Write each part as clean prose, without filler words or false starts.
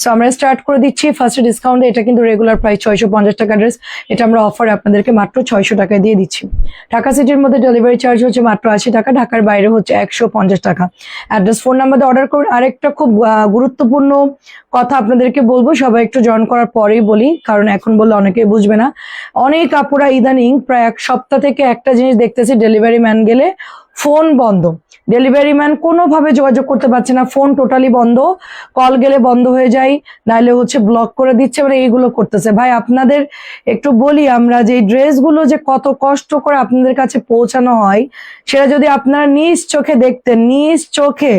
So আমরা start করে দিচ্ছি ফার্স্ট ডিসকাউন্টে। এটা কিন্তু রেগুলার প্রাইস 650 টাকা ড্রেস, এটা আমরা অফারে আপনাদেরকে মাত্র 600 টাকায় দিয়ে দিচ্ছি। ঢাকা সিটির মধ্যে ডেলিভারি চার্জ হচ্ছে মাত্র 80 টাকা, ঢাকার বাইরে হচ্ছে 150 টাকা। অ্যাড্রেস ফোন নাম্বার দিয়ে অর্ডার করুন। আরেকটা খুব গুরুত্বপূর্ণ কথা আপনাদেরকে বলবো, সবাই একটু জয়েন করার পরেই বলি, কারণ এখন বললে অনেকেই বুঝবে না। অনেক আপুরা ইদানিং প্রায় এক সপ্তাহ থেকে একটা জিনিস দেখতেছি, ডেলিভারি ম্যান গেলে ফোন বন্ধ, ডেলিভারি ম্যান কোনোভাবে যোগাযোগ করতে পারছে না, ফোন টোটালি বন্ধ, কল গেলে বন্ধ হয়ে যায়, নাহলে হচ্ছে ব্লক করে দিচ্ছে, মানে এইগুলো করতেছে। ভাই আপনাদের একটু বলি, আমরা যে ড্রেসগুলো যে কত কষ্ট করে আপনাদের কাছে পৌঁছানো হয়, সেটা যদি আপনারা নিজ চোখে দেখতেন, নিজ চোখে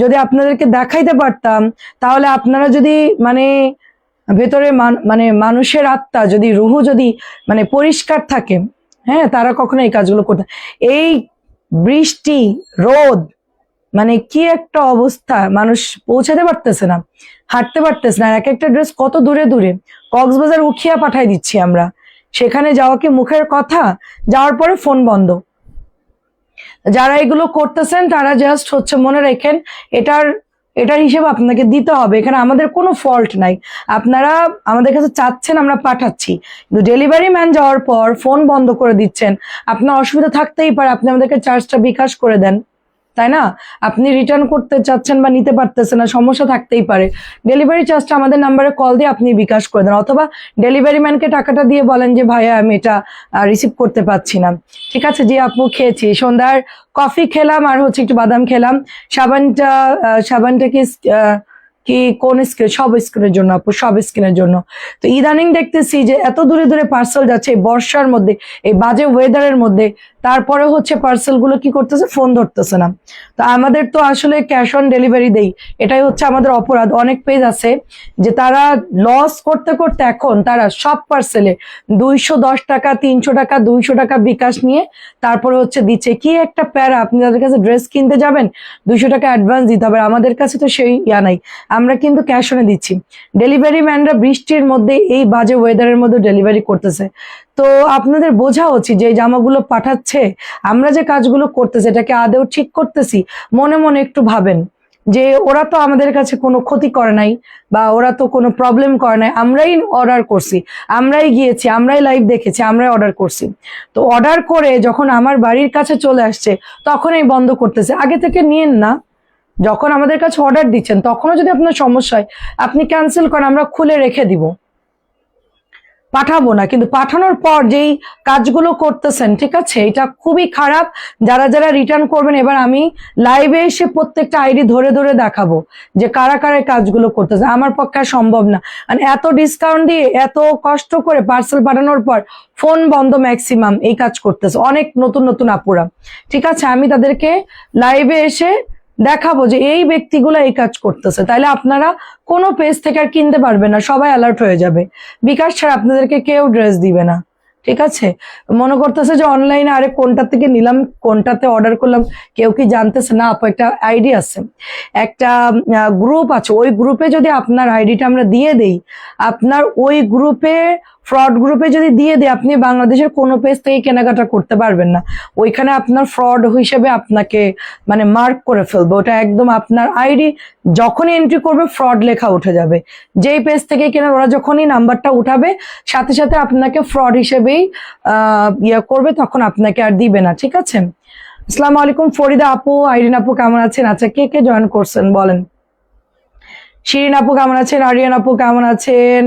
যদি আপনাদেরকে দেখাইতে পারতাম, তাহলে আপনারা যদি মানে ভেতরে মানে মানুষের আত্মা যদি, রুহু যদি মানে পরিষ্কার থাকে, হ্যাঁ, তারা কখনো এই কাজগুলো করতে। এই বৃষ্টি রোদ মানে কি একটা অবস্থা, মানুষ পৌঁছাতে পারতেছে না, হাঁটতে পারতেছে না। এক একটা ড্রেস কত দূরে দূরে, কক্সবাজার উখিয়া পাঠাই দিচ্ছি আমরা, সেখানে যাওয়া কি মুখের কথা? যাওয়ার পরে ফোন বন্ধ। যারা এগুলো করতেছেন তারা জাস্ট হচ্ছে মনে রাখেন, এটার হিসেব আপনাকে দিতে হবে। এখানে আমাদের কোনো ফল্ট নাই, আপনারা আমাদের কাছে চাচ্ছেন, আমরা পাঠাচ্ছি, কিন্তু ডেলিভারি ম্যান যাওয়ার পর ফোন বন্ধ করে দিচ্ছেন। আপনার অসুবিধা থাকতেই পারে, আপনি আমাদেরকে চার্জটা বিকাশ করে দেন, তাই না? আপনি রিটার্ন করতে চাচ্ছেন বা নিতে পারতেছেন না, সমস্যা থাকতেই পারে, ডেলিভারি চার্জটা আমাদের নাম্বারে কল দিয়ে আপনি বিকাশ করে দেন, অথবা ডেলিভারি ম্যানকে টাকাটা দিয়ে বলেন যে ভাইয়া আমি এটা রিসিভ করতে পারছি না। ঠিক আছে, যে আপু খেয়েছি, সন্ধ্যার কফি খেলাম আর হচ্ছে একটু বাদাম খেলাম। সাবানটা কি কোন স্কিন? সব স্কিনের জন্য আপু, সব স্কিনের জন্য। তো ইদানিং দেখতেছি যে এত দূরে দূরে পার্সেল যাচ্ছে এই বর্ষার মধ্যে, এই বাজে ওয়েদারের মধ্যে, তারপরে হচ্ছে পার্সেল গুলো কি করতেছে, ফোন ধরতেছে না। তো আমাদের তো আসলে ক্যাশ অন ডেলিভারি দেই, এটাই হচ্ছে আমাদের অপরাধ। অনেক পেজ আছে যে তারা লস করতে করতে এখন তারা সব পার্সেলে 210 টাকা, 300 টাকা, 200 টাকা বিকাশ নিয়ে তারপরে হচ্ছে দিচ্ছে। কি একটা প্যারা, আপনি তাদের কাছে ড্রেস কিনতে যাবেন, 200 টাকা অ্যাডভান্স দিতে হবে। আমাদের কাছে তো সেই নাই, আমরা কিন্তু ক্যাশ অনে দিচ্ছি। ডেলিভারি ম্যানরা বৃষ্টির মধ্যে এই বাজে ওয়েদারের মধ্যে ডেলিভারি করতেছে। তো আপনাদের বোঝা উচিত যে এই জামাগুলো পাঠাচ্ছে, আমরা যে কাজগুলো করতেছি এটাকে আদেও ঠিক করতেছি? মনে মনে একটু ভাবেন যে ওরা তো আমাদের কাছে কোনো ক্ষতি করে নাই, বা ওরা তো কোনো প্রবলেম করে নাই, আমরাই অর্ডার করছি, আমরাই গিয়েছি, আমরাই লাইভ দেখেছি, আমরাই অর্ডার করছি। তো অর্ডার করে যখন আমার বাড়ির কাছে চলে আসছে তখনই বন্ধ করতেছে। আগে থেকে নিয়েন না, যখন আমাদের কাছে অর্ডার দিচ্ছেন তখনও যদি আপনার সমস্যা হয় আপনি ক্যান্সেল করেন, আমরা খুলে রেখে দিব, পাঠাবো না। কিন্তু পাঠানোর পর যেই কাজগুলো করতেছেন, ঠিক আছে, এটা খুবই খারাপ। যারা যারা রিটার্ন করবেন, এবার আমি লাইভে এসে প্রত্যেকটা আইডি ধরে ধরে দেখাবো যে কারা কারা কাজগুলো করতেছে। আমার পক্ষে সম্ভব না, মানে এত ডিসকাউন্ট দিয়ে এত কষ্ট করে পার্সেল পাঠানোর পর ফোন বন্ধ ম্যাক্সিমাম এই কাজ করতেছে অনেক নতুন নতুন আপুরা। ঠিক আছে, আমি তাদেরকে লাইভে এসে দেখাবো যে এই ব্যক্তিগুলো এই কাজ করতেছে, তাইলে আপনারা কোনো পেজ থেকে আর কিনতে পারবেন না, সবাই অ্যালার্ট হয়ে যাবে। বিকাশ ছাড়া আপনাদেরকে কেউ ড্রেস দিবে না। ঠিক আছে, মনে করতেছে যে অনলাইনে আরে কোনটা থেকে নিলাম, কোনটাতে অর্ডার করলাম, কেউ কি জানতেছে না? আপু একটা আইডি আছে, একটা গ্রুপ আছে, ওই গ্রুপে যদি আপনার আইডিটা আমরা দিয়ে দেই, আপনার ওই গ্রুপে, ফ্রড গ্রুপে যদি দিয়ে দেয়, আপনি বাংলাদেশের কোনো পেজ থেকে কেনাকাটা করতে পারবেন না। ওইখানে আপনার ফ্রড হিসেবে আপনাকে মানে মার্ক করে ফেলবে, ওটা একদম আপনার আইডি যখনই এন্ট্রি করবে ফ্রড লেখা উঠে যাবে। যেই পেজ থেকে কেনার ওরা যখনই নাম্বারটা উঠাবে সাথে সাথে আপনাকে ফ্রড হিসেবেই করবে, তখন আপনাকে আর দিবে না। ঠিক আছে, আসসালামু আলাইকুম ফরিদা আপু, আইরিন আপু কেমন আছেন? আচ্ছা, কে কে জয়েন করছেন বলেন? শিরিন আপু কেমন আছেন? আরিয়ান আপু কেমন আছেন?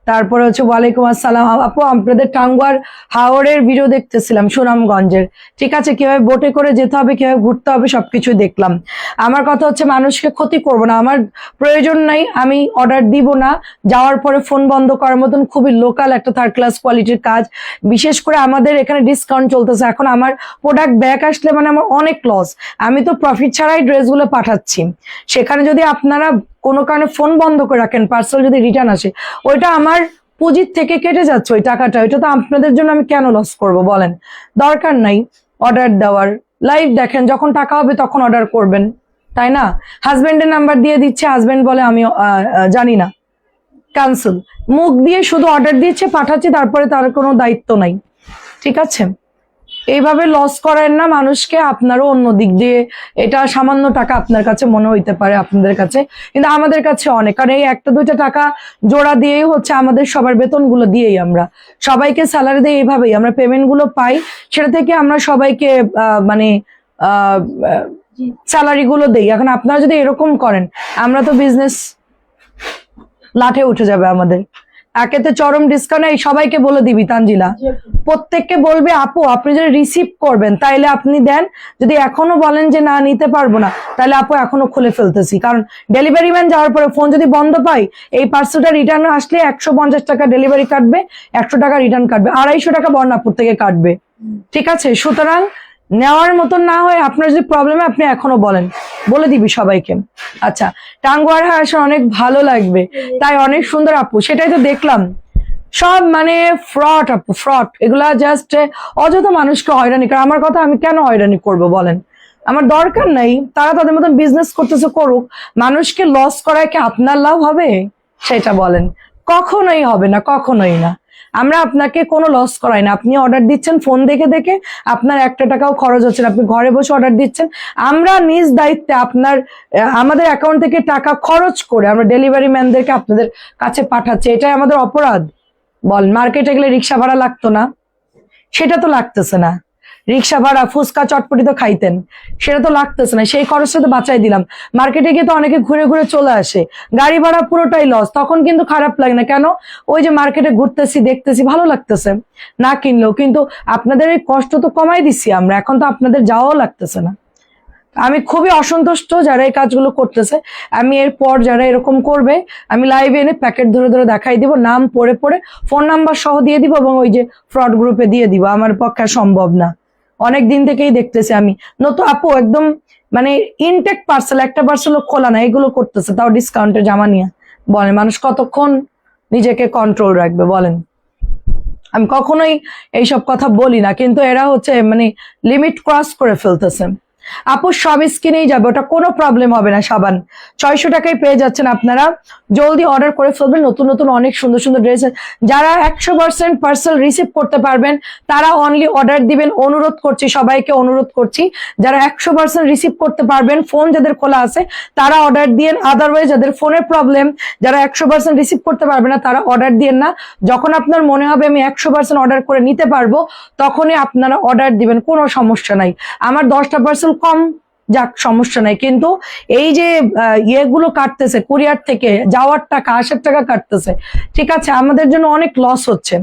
তারপরে হচ্ছে ওয়ালাইকুম আসসালাম আপু, আপনাদের টাঙ্গুয়ার হাওড়ের ভিডিও দেখতেছিলাম, সুনামগঞ্জের। ঠিক আছে, কিভাবে বোটে করে যেতে হবে, কিভাবে ঘুরতে হবে, সবকিছুই দেখলাম। আমার কথা হচ্ছে মানুষকে ক্ষতি করব না, আমার প্রয়োজন নাই, আমি অর্ডার দিব না। যাওয়ার পরে ফোন বন্ধ করার মতন খুবই লোকাল একটা থার্ড ক্লাস কোয়ালিটির কাজ। বিশেষ করে আমাদের এখানে ডিসকাউন্ট চলতেছে এখন, আমার প্রোডাক্ট ব্যাক আসলে মানে আমার অনেক লস। আমি তো প্রফিট ছাড়াই ড্রেসগুলো পাঠাচ্ছি, সেখানে যদি আপনারা কোনো কারণে ফোন বন্ধ করে রাখেন, পার্সেল যদি রিটার্ন আসে, ওইটা আমার পুঁজির থেকে কেটে যাচ্ছে ওই টাকাটা, ওইটা তো আপনাদের জন্য আমি কেন লস করব বলেন? দরকার নাই অর্ডার দেওয়ার, লাইভ দেখেন, যখন টাকা হবে তখন অর্ডার করবেন, তাই না? হাজবেন্ডের নাম্বার দিয়ে দিচ্ছে, হাজবেন্ড বলে আমি জানি না, ক্যান্সেল, মুখ দিয়ে শুধু অর্ডার দিচ্ছে, পাঠাচ্ছি, তারপরে তার কোনো দায়িত্ব নাই। ঠিক আছে, এইভাবে লস করেন না মানুষকে, আপনারও অন্য দিক দিয়ে এটা সামান্য টাকা আপনার কাছে মনে হইতে পারে আপনাদের কাছে, কিন্তু আমাদের কাছে অনেক, কারণ এই একটা দুইটা টাকা জোড়া দিয়েই হচ্ছে আমাদের সবার বেতনগুলো দিয়েই আমরা সবাইকে স্যালারি দিয়ে এইভাবেই আমরা পেমেন্ট গুলো পাই, সেটা থেকে আমরা সবাইকে মানে স্যালারি গুলো দেই। এখন আপনারা যদি এরকম করেন আমরা তো বিজনেস লাঠে উঠে যাবে আমাদের। একেতে চরম ডিসকাউন্ট, এই সবাইকে বলে দিবি তানজিলা, প্রত্যেককে বলবে আপু আপনি যদি রিসিভ করবেন তাইলে আপনি দেন, যদি এখনো বলেন যে না নিতে পারবো না তাহলে আপু এখনো খুলে ফেলতেছি, কারণ ডেলিভারি ম্যান যাওয়ার পরে ফোন যদি বন্ধ পাই এই পার্সেলটা রিটার্ন আসলে 150 টাকা ডেলিভারি কাটবে, 100 টাকা রিটার্ন কাটবে, 250 টাকা বর্ণাপুর থেকে কাটবে, ঠিক আছে? সুতরাং নেওয়ার মতন না হয় আপনার যদি প্রবলেমে আপনি এখনো বলেন, বলে দিবি সবাইকে। আচ্ছা, টাঙ্গুয়ার হাঁস অনেক ভালো লাগবে, তাই অনেক সুন্দর আপু, সেটাই তো দেখলাম। সব মানে ফ্রড আপু, ফ্রড, এগুলা জাস্ট অযথা মানুষকে হয়রানি করে। আমার কথা, আমি কেন হয়রানি করব বলেন? আমার দরকার নাই, তারা তাদের মতন বিজনেস করতেছে করুক, মানুষকে লস করায় কি আপনার লাভ হবে সেটা বলেন? কখনোই হবে না, কখনোই না। আমরা আপনাকে কোনো লস করাই না, আপনি অর্ডার দিচ্ছেন ফোন দেখে দেখে, আপনার একটা টাকাও খরচ হচ্ছে না, আপনি ঘরে বসে অর্ডার দিচ্ছেন, আমরা নিজ দায়িত্বে আপনার আমাদের অ্যাকাউন্ট থেকে টাকা খরচ করে আমরা ডেলিভারি ম্যানদেরকে আপনাদের কাছে পাঠাচ্ছি, এটাই আমাদের অপরাধ? বল, মার্কেটে গেলে রিক্সা ভাড়া লাগতো না? সেটা তো লাগতেছে না। রিক্সা ভাড়া, ফুচকা চটপটি তো খাইতেন, সেটা তো লাগতেছে না, সেই খরচটা তো বাঁচাই দিলাম। মার্কেটে গিয়ে তো অনেকে ঘুরে ঘুরে চলে আসে, গাড়ি ভাড়া পুরোটাই লস, তখন কিন্তু খারাপ লাগে না কেন? ওই যে মার্কেটে ঘুরতেছি দেখতেছি ভালো লাগতেছে, না কিনলেও কিন্তু আপনাদের এই কষ্ট তো কমাই দিচ্ছি আমরা, এখন তো আপনাদের যাওয়াও লাগতেছে না। আমি খুবই অসন্তুষ্ট যারা এই কাজগুলো করতেছে। আমি এরপর যারা এরকম করবে আমি লাইভে এনে প্যাকেট ধরে ধরে দেখাই দিব, নাম পড়ে পড়ে ফোন নাম্বার সহ দিয়ে দিব এবং ওই যে ফ্রড গ্রুপে দিয়ে দিব। আমার পক্ষে সম্ভব না, অনেক দিন থেকেই দেখতেছি আমি। নতুন আপু একদম মানে ইনটেক পার্সেল, একটা পার্সেলও খোলা না, এগুলো করতেছে, তাও ডিসকাউন্টে জামা নিয়ে। বলেন মানুষ কতক্ষণ নিজেকে কন্ট্রোল রাখবে বলেন? আমি কখনোই এইসব কথা বলি না, কিন্তু এরা হচ্ছে মানে লিমিট ক্রস করে ফেলতেছে। আপু সব স্কিনেই যাবে, ওটা কোনো প্রবলেম হবে না। সাবান 600 টাকায় পেয়ে যাচ্ছেন আপনারা, জলদি অর্ডার করে ফেলবেন। নতুন নতুন অনেক সুন্দর সুন্দর ড্রেস, যারা 100% পার্সেল রিসিভ করতে পারবেন তারা অনলি অর্ডার দিবেন। অনুরোধ করছি, সবাইকে অনুরোধ করছি, যারা 100% রিসিভ করতে পারবেন, ফোন যাদের খোলা আছে তারা অর্ডার দিয়েন। আদারওয়াইজ যাদের ফোনের প্রবলেম, যারা 100% রিসিভ করতে পারবে না তারা অর্ডার দিয়েন না। যখন আপনার মনে হবে আমি 100% অর্ডার করে নিতে পারবো তখনই আপনারা অর্ডার দিবেন, কোনো সমস্যা নাই। আমার 10টা পার্সেল কম যাক, সমস্যা নাই, কিন্তু এই যে ইয়েগুলো কাটতেছে কুরিয়ার থেকে, যাওয়ার টাকা আসার টাকা কাটতেছে, ঠিক আছে, আমাদের জন্য অনেক লস হচ্ছে।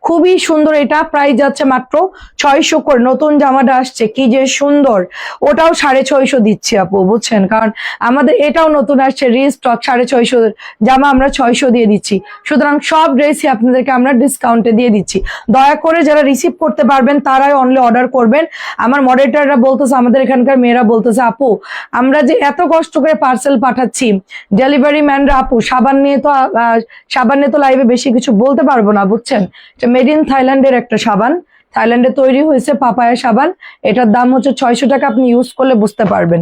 খুবই সুন্দর, এটা প্রাইস যাচ্ছে মাত্র 600 করে। নতুন জামাটা আসছে কি যে সুন্দর, ওটাও 650 দিচ্ছি আপু, বুঝছেন? কারণ আমাদের এটাও নতুন আসছে রিস্টক, 650 জামা আমরা 600 দিয়ে দিচ্ছি। সুতরাং সব ড্রেসই আপনাদেরকে আমরা ডিসকাউন্টে দিয়ে দিচ্ছি। দয়া করে যারা রিসিভ করতে পারবেন তারাই অনলি অর্ডার করবেন। আমার মডারেটররা বলতেছে, আমাদের এখানকার মেয়েরা বলতেছে, আপু আমরা যে এত কষ্ট করে পার্সেল পাঠাচ্ছি, ডেলিভারি ম্যানরা আপু সাবান নিয়ে তো লাইভে বেশি কিছু বলতে পারবো না, বুঝছেন? মেড ইন থাইল্যান্ডের একটা সাবান, থাইল্যান্ডে তৈরি হয়েছে পাপায়া সাবান, এটার দাম হচ্ছে 600 টাকা। আপনি ইউজ করলে বুঝতে পারবেন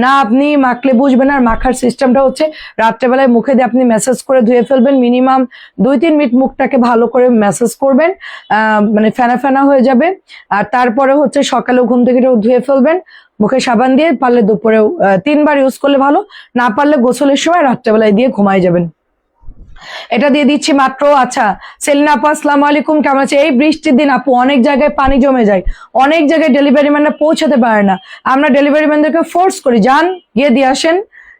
না, আপনি মাখলে বুঝবেন। আর মাখার সিস্টেমটা হচ্ছে রাত্রেবেলায় মুখে দিয়ে আপনি ম্যাসাজ করে ধুয়ে ফেলবেন, মিনিমাম 2-3 মিনিট মুখটাকে ভালো করে ম্যাসাজ করবেন, মানে ফেনা ফেনা হয়ে যাবে। আর তারপরে হচ্ছে সকালেও ঘুম থেকে ধুয়ে ফেলবেন মুখে সাবান দিয়ে, পারলে দুপুরেও 3 বার ইউজ করলে ভালো, না পারলে গোসলের সময় রাত্রেবেলায় দিয়ে ঘুমাই যাবেন। এটা দিয়ে দিচ্ছি মাত্র। আচ্ছা সেলিনা আপু আসসালামু আলাইকুম, কেমন আছে? এই বৃষ্টির দিন আপু অনেক জায়গায় পানি জমে যায়, অনেক জায়গায় ডেলিভারি ম্যানরা পৌঁছাতে পারে না, আমরা ডেলিভারি ম্যানদেরকে ফোর্স করি, যান গিয়ে দিয়ে আসেন,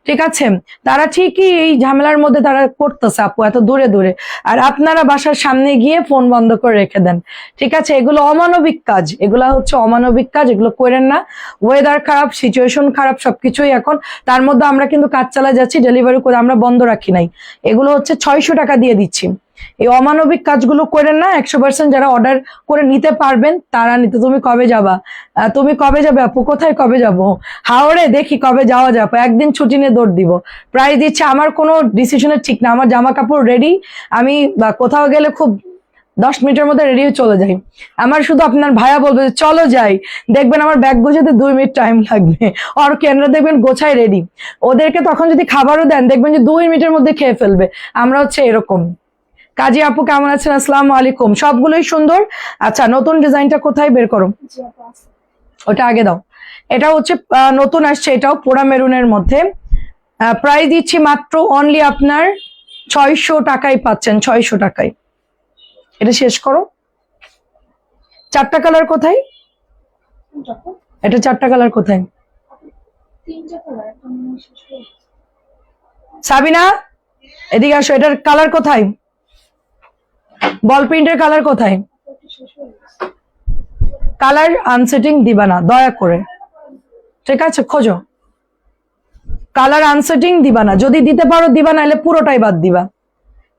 ঠিক আছে? তারা ঠিকই এই ঝামেলার মধ্যে তারা করতেছে আপু, এত দূরে দূরে, আর আপনারা বাসার সামনে গিয়ে ফোন বন্ধ করে রেখে দেন, ঠিক আছে? এগুলো অমানবিক কাজ, এগুলা হচ্ছে অমানবিক কাজ, এগুলো করেন না। ওয়েদার খারাপ, সিচুয়েশন খারাপ, সবকিছুই এখন, তার মধ্যে আমরা কিন্তু কাজ চালা যাচ্ছি, ডেলিভারি করে আমরা বন্ধ রাখি নাই। এগুলো হচ্ছে 600 টাকা দিয়ে দিচ্ছি। এই অমানবিক কাজগুলো করেন না। 100% যারা অর্ডার করে নিতে পারবেন তারা নিতে। তুমি কবে যাবা? তুমি কবে যাবে আপু? কোথায় কবে যাব? হাওড়ে, দেখি কবে যাওয়া যাবে, একদিন ছুটি নিয়ে দৌড় দিব। প্রায় দিচ্ছে, আমার কোনো ডিসিশনের ঠিক না, আমার জামা কাপড় রেডি, আমি কোথাও গেলে খুব 10 মিনিটের মধ্যে রেডি হয়ে চলে যাই। আমার শুধু আপনার ভাইয়া বলবে যে চলো যাই, দেখবেন আমার ব্যাগ গোছাতে 2 মিনিট টাইম লাগবে, আর কেনরা দেখবেন গোছায় রেডি। ওদেরকে তখন যদি খাবারও দেন দেখবেন যে 2 মিনিটের মধ্যে খেয়ে ফেলবে। আমরা হচ্ছে এরকম, কাজী আপু কেমন আছেন? আসসালামু আলাইকুম। সবগুলোই সুন্দর। আচ্ছা, নতুন ডিজাইনটা কোথায় বের করো? ওটা আগে দাও। এটা হচ্ছে নতুন আসছে, এটাও পোড়া মেরুনের মধ্যে। প্রাইস দিচ্ছি মাত্র অনলি আপনার 600 টাকায় পাচ্ছেন, 600 টাকায়। এটা শেষ করো। 4টা কালার কোথায়? এটা 4টা কালার কোথায়? সাবিনা এদিকে আসো, এটার কালার কোথায়? বল প্রিন্টের কালার কোথায়? কালার আনসেটিং দিবা না দয়া করে, ঠিক আছে? খোঁজো, কালার আনসেটিং দিবা না, যদি দিতে পারো দিবা, নাহলে পুরোটাই বাদ দিবা।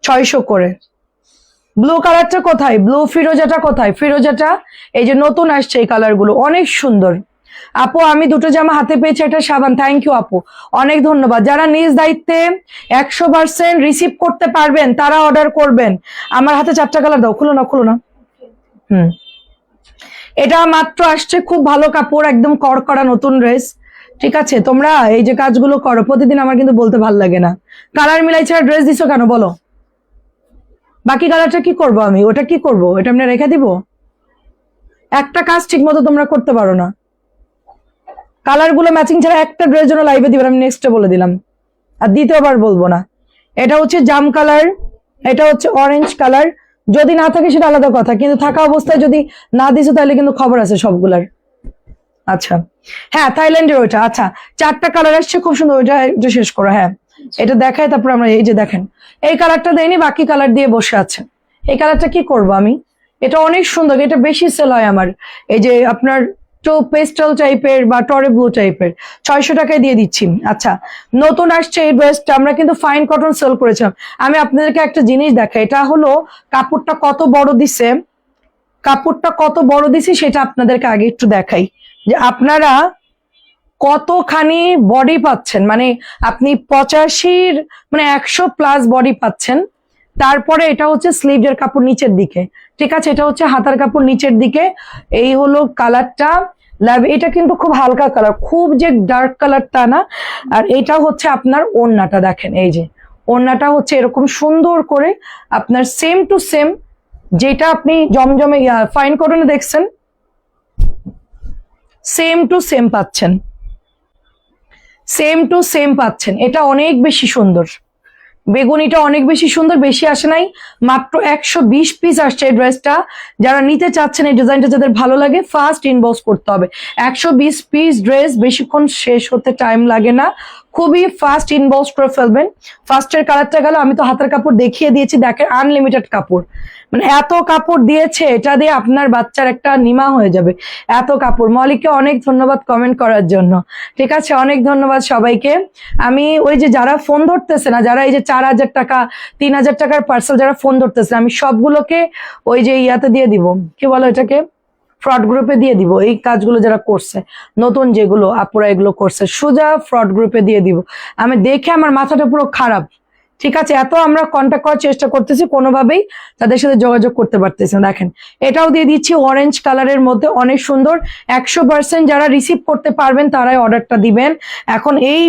600 করে। ব্লু কালারটা কোথায়? ব্লু ফিরোজাটা কোথায়? ফিরোজাটা এই যে নতুন আসছে, এই কালার গুলো অনেক সুন্দর। আপু আমি দুটো জামা হাতে পেয়েছি, একটা সাবান। থ্যাংক ইউ আপু, অনেক ধন্যবাদ। যারা নিজ দায়িত্বে 100% রিসিভ করতে পারবেন তারা অর্ডার করবেন। আমার হাতে 4টা কালার দাও। খুলো না, খুলো না। এটা মাত্র আসছে, খুব ভালো কাপড়, একদম কড়কড়া নতুন ড্রেস। ঠিক আছে, তোমরা এই যে কাজগুলো করো প্রতিদিন, আমার কিন্তু বলতে ভাল লাগে না। কালার মিলাই ছাড়া ড্রেস দিছো কেন বলো? বাকি কালারটা কি করব আমি? ওটা কি করব? এটা আমরা রেখে দিব? একটা কাজ ঠিক মতো তোমরা করতে পারো না। কালার গুলো ম্যাচিং ছাড়া একটা ড্রেস জন্য লাইভে দিবেন, আমি নেক্সটে বলে দিলাম, আর দ্বিতীয়বার বলবো না। এটা হচ্ছে জাম কালার, এটা হচ্ছে অরেঞ্জ কালার। যদি না থাকে সেটা আলাদা কথা, কিন্তু থাকা অবস্থায় যদি না দিছো তাহলে কিন্তু খবর আছে সবগুলার। আচ্ছা হ্যাঁ, থাইল্যান্ডের ওইটা। আচ্ছা 4টা কালার আসছে, খুব সুন্দর। ওইটা একটু শেষ করো। হ্যাঁ এটা দেখায়, তারপর আমরা এই যে দেখেন এই কালারটা দেয়নি, বাকি কালার দিয়ে বসে আছে। এই কালারটা কি করব আমি? এটা অনেক সুন্দর, এটা বেশি সেল হয় আমার। এই যে আপনার তো পেস্টাল টাইপের বা টরে ব্লু টাইপের, 600 টাকায় দিয়ে দিচ্ছি। আচ্ছা নতুন আসছে এই ড্রেসটা, আমরা কিন্তু ফাইন কটন সেল করেছিলাম। আমি আপনাদেরকে একটা জিনিস দেখাই, এটা হলো কাপড়টা কত বড় দিছে, কাপড়টা কত বড় দিছি সেটা আপনাদেরকে আগে একটু দেখাই, যে আপনারা কতখানি বডি পাচ্ছেন। মানে আপনি 85 মানে 100+ বডি পাচ্ছেন। তারপরে এটা হচ্ছে স্লিভের কাপড় নিচের দিকে, ঠিক আছে? এটা হচ্ছে হাতার কাপড় নিচের দিকে। এই হলো কালারটা। এটা কিন্তু খুব হালকা কালার, খুব যে ডার্ক কালার তা না। আর এটা হচ্ছে আপনার ওড়নাটা, দেখেন এই যে ওড়নাটা হচ্ছে এরকম সুন্দর করে আপনার সেম টু সেম, যেটা আপনি জমজমে ফাইন কটনে দেখছেন, সেম টু সেম পাচ্ছেন, সেম টু সেম পাচ্ছেন। এটা অনেক বেশি সুন্দর, বেগুনিটা অনেক বেশি সুন্দর, বেশি আসে নাই, মাত্র 120 পিস আসছে এই ড্রেসটা। যারা নিতে চাচ্ছেন এই ডিজাইনটা, যাদের ভালো লাগে ফার্স্ট ইনবক্স করতে হবে। 120 পিস ড্রেস, বেশিক্ষণ শেষ হতে টাইম লাগে না, খুবই ফাস্ট ইনবক্স করে ফেলবেন। ফার্স্টের কালারটা গেল, আমি তো হাতের কাপড় দেখিয়ে দিয়েছি, দেখেন আনলিমিটেড কাপড়, মানে এত কাপড় দিয়েছে, এটা দিয়ে আপনার বাচ্চার একটা নিমা হয়ে যাবে, এত কাপড়। মলিককে অনেক ধন্যবাদ কমেন্ট করার জন্য, ঠিক আছে? অনেক ধন্যবাদ সবাইকে। আমি ওই যে যারা ফোন ধরতেছে না, যারা এই যে 4000 টাকা 3000 টাকার পার্সেল যারা ফোন ধরতেছে, আমি সবগুলোকে ওই যে ইয়াতে দিয়ে দিব, কি বলো এটাকে, ফ্রড গ্রুপে দিয়ে দিব। এই কাজগুলো যারা করছে, নতুন যেগুলো আপুরা এগুলো করছে, সোজা ফ্রড গ্রুপে দিয়ে দিব। আমি দেখে আমার মাথাটা পুরো খারাপ, ঠিক আছে? এত আমরা কন্ট্যাক্ট করার চেষ্টা করতেছি, কোনোভাবেই তাদের সাথে যোগাযোগ করতে পারতেছি না। দেখেন এটাও দিয়ে দিচ্ছি অরেঞ্জ কালারের মধ্যে, অনেক সুন্দর। 100% যারা রিসিভ করতে পারবেন তারাই অর্ডারটা দিবেন। এখন এই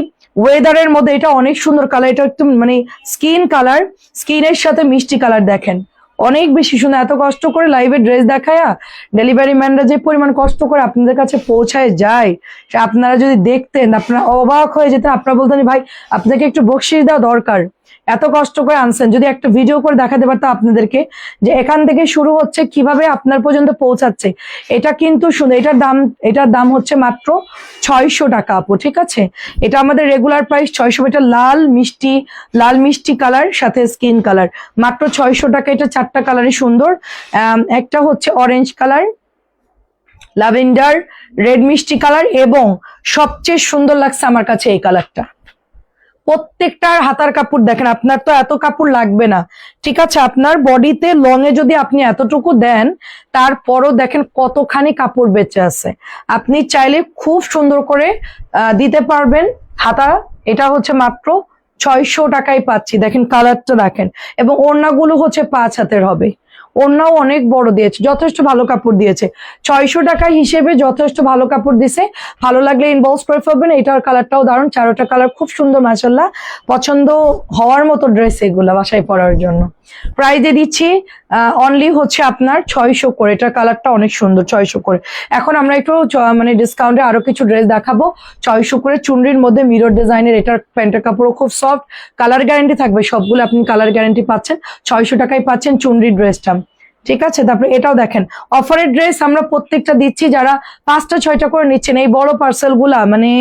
ওয়েদারের মধ্যে এটা অনেক সুন্দর কালার, এটা একটু মানে স্কিন কালার, স্কিনের সাথে মিষ্টি কালার, দেখেন অনেক বেশি সুন্দর। এত কষ্ট করে লাইভে ড্রেস দেখায়া ডেলিভারি ম্যানরা যে পরিমাণ কষ্ট করে আপনাদের কাছে পৌঁছায় যায়, আপনারা যদি দেখতেন আপনারা অবাক হয়ে যেতেন। আপনারা বলতেন ভাই আপনাকে একটু বকশিশ দেওয়া দরকার, এত কষ্ট করে আনছেন। যদি একটা ভিডিও করে দেখাতে পারতাম আপনাদেরকে যে এখান থেকে শুরু হচ্ছে কিভাবে আপনার পর্যন্ত পৌঁছাচ্ছে। এটা কিন্তু সুন্দর, এটার দাম হচ্ছে মাত্র 600 টাকা আপু, ঠিক আছে? এটা আমাদের রেগুলার প্রাইস 600। এটা লাল মিষ্টি কালার সাথে স্কিন কালার, মাত্র 600 টাকা। এটা 4টা কালারই সুন্দর। একটা হচ্ছে অরেঞ্জ কালার, ল্যাভেন্ডার, রেড মিষ্টি কালার, এবং সবচেয়ে সুন্দর লাগছে আমার কাছে এই কালারটা। প্রত্যেকটার হাতার কাপড় দেখেন, আপনার তো এত কাপড় লাগবে না, ঠিক আছে? আপনার বডিতে লং এ যদি আপনি এতটুকু দেন, তারপরও দেখেন কতখানি কাপড় বেঁচে আছে। আপনি চাইলে খুব সুন্দর করে দিতে পারবেন হাতা। এটা হচ্ছে মাত্র 600 টাকায় পাচ্ছি, দেখেন কালারটা দেখেন। এবং ওড়নাগুলো হচ্ছে 5 হাতের হবে, ওড়নাও অনেক বড় দিয়েছে, যথেষ্ট ভালো কাপড় দিয়েছে। 600 টাকা হিসেবে যথেষ্ট ভালো কাপড় দিছে। ভালো লাগলে ইনবক্স করে ফেলবেন। এটার কালারটাও দারুণ, চারোটা কালার খুব সুন্দর মাশাআল্লাহ, পছন্দ হওয়ার মতো ড্রেস এগুলা বাসায় পরার জন্য। প্রাইজে দিচ্ছি অনলি হচ্ছে আপনার 600 করে। এটার কালারটা অনেক সুন্দর, 600 করে। এখন আমরা একটু মানে ডিসকাউন্টে আরো কিছু ড্রেস দেখাবো 600 করে, চুনরির মধ্যে মিরর ডিজাইনের। এটার প্যান্টের কাপড়ও খুব সফট, কালার গ্যারান্টি থাকবে, সবগুলো আপনি কালার গ্যারান্টি পাচ্ছেন। 600 টাকায় পাচ্ছেন চুনরির ড্রেসটা, ঠিক আছে। তারপরে এটাও দেখেন অফারের ড্রেস আমরা প্রত্যেকটা দিচ্ছি, যারা 5টা 6টা করে নিচ্ছেন। এই বড় পার্সেল গুলা মানে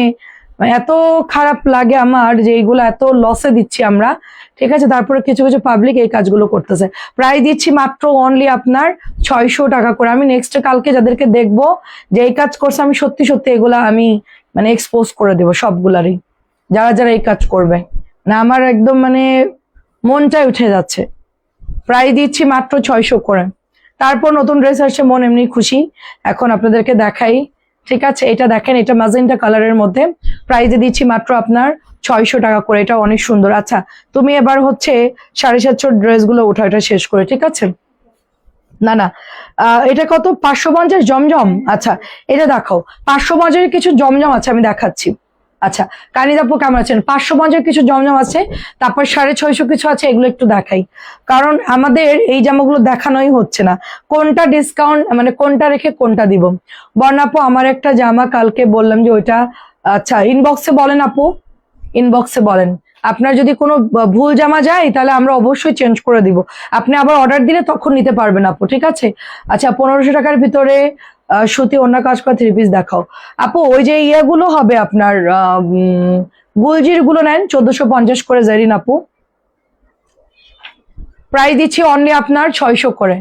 এত খারাপ লাগে আমার যে এইগুলো এত লসে দিচ্ছি আমরা, ঠিক আছে। তারপরে কিছু কিছু পাবলিক এই কাজগুলো করতেছে। প্রায় দিচ্ছি মাত্র অনলি আপনার 600 টাকা করে। আমি নেক্সট কালকে যাদেরকে দেখবো যে এই কাজ করছে, আমি সত্যি সত্যি এগুলা আমি মানে এক্সপোজ করে দেবো সবগুলারই, যারা যারা এই কাজ করবে না। আমার একদম মানে মনটাই উঠে যাচ্ছে। প্রায় দিচ্ছি মাত্র 600 করে। তারপর নতুন ড্রেস আসছে, মন এমনি খুশি। এখন আপনাদেরকে দেখাই, ঠিক আছে। এটা দেখেন, এটা ম্যাজেন্টা কালারের মধ্যে, প্রাইজে দিচ্ছি মাত্র আপনার 600 টাকা করে। এটা অনেক সুন্দর। আচ্ছা তুমি এবার হচ্ছে 750 ড্রেসগুলো উঠা, এটা শেষ করে, ঠিক আছে। না না এটা কত, 550 জমজম। আচ্ছা এটা দেখাও, 550 কিছু জমজম আছে, আমি দেখাচ্ছি। আচ্ছা কানিদাপু কেমন আছেন? 550 কিছু জমজম আছে, তারপর 650 কিছু আছে, এগুলো একটু দেখাই, কারণ আমাদের এই জামাগুলো দেখানোই হচ্ছে না। কোনটা ডিসকাউন্ট মানে কোনটা রেখে কোনটা দিব। বর্ণাপু আমার একটা জামা কালকে বললাম যে ওইটা, আচ্ছা ইনবক্সে বলেন আপু, ইনবক্সে বলেন। আপনার যদি কোনো ভুল জামা যায় তাহলে আমরা অবশ্যই চেঞ্জ করে দিব। আপনি আবার অর্ডার দিলে তখন নিতে পারবেন আপু, ঠিক আছে। আচ্ছা 1500 টাকার ভিতরে সুতি অন্য কাজ করা 3 পিস দেখাও আপু। ওই যে ইয়েগুলো হবে আপনার গুলজির গুলো নেন 1450 করে জারিন আপু। প্রাইস দিচ্ছি অনলি আপনার 600 করে।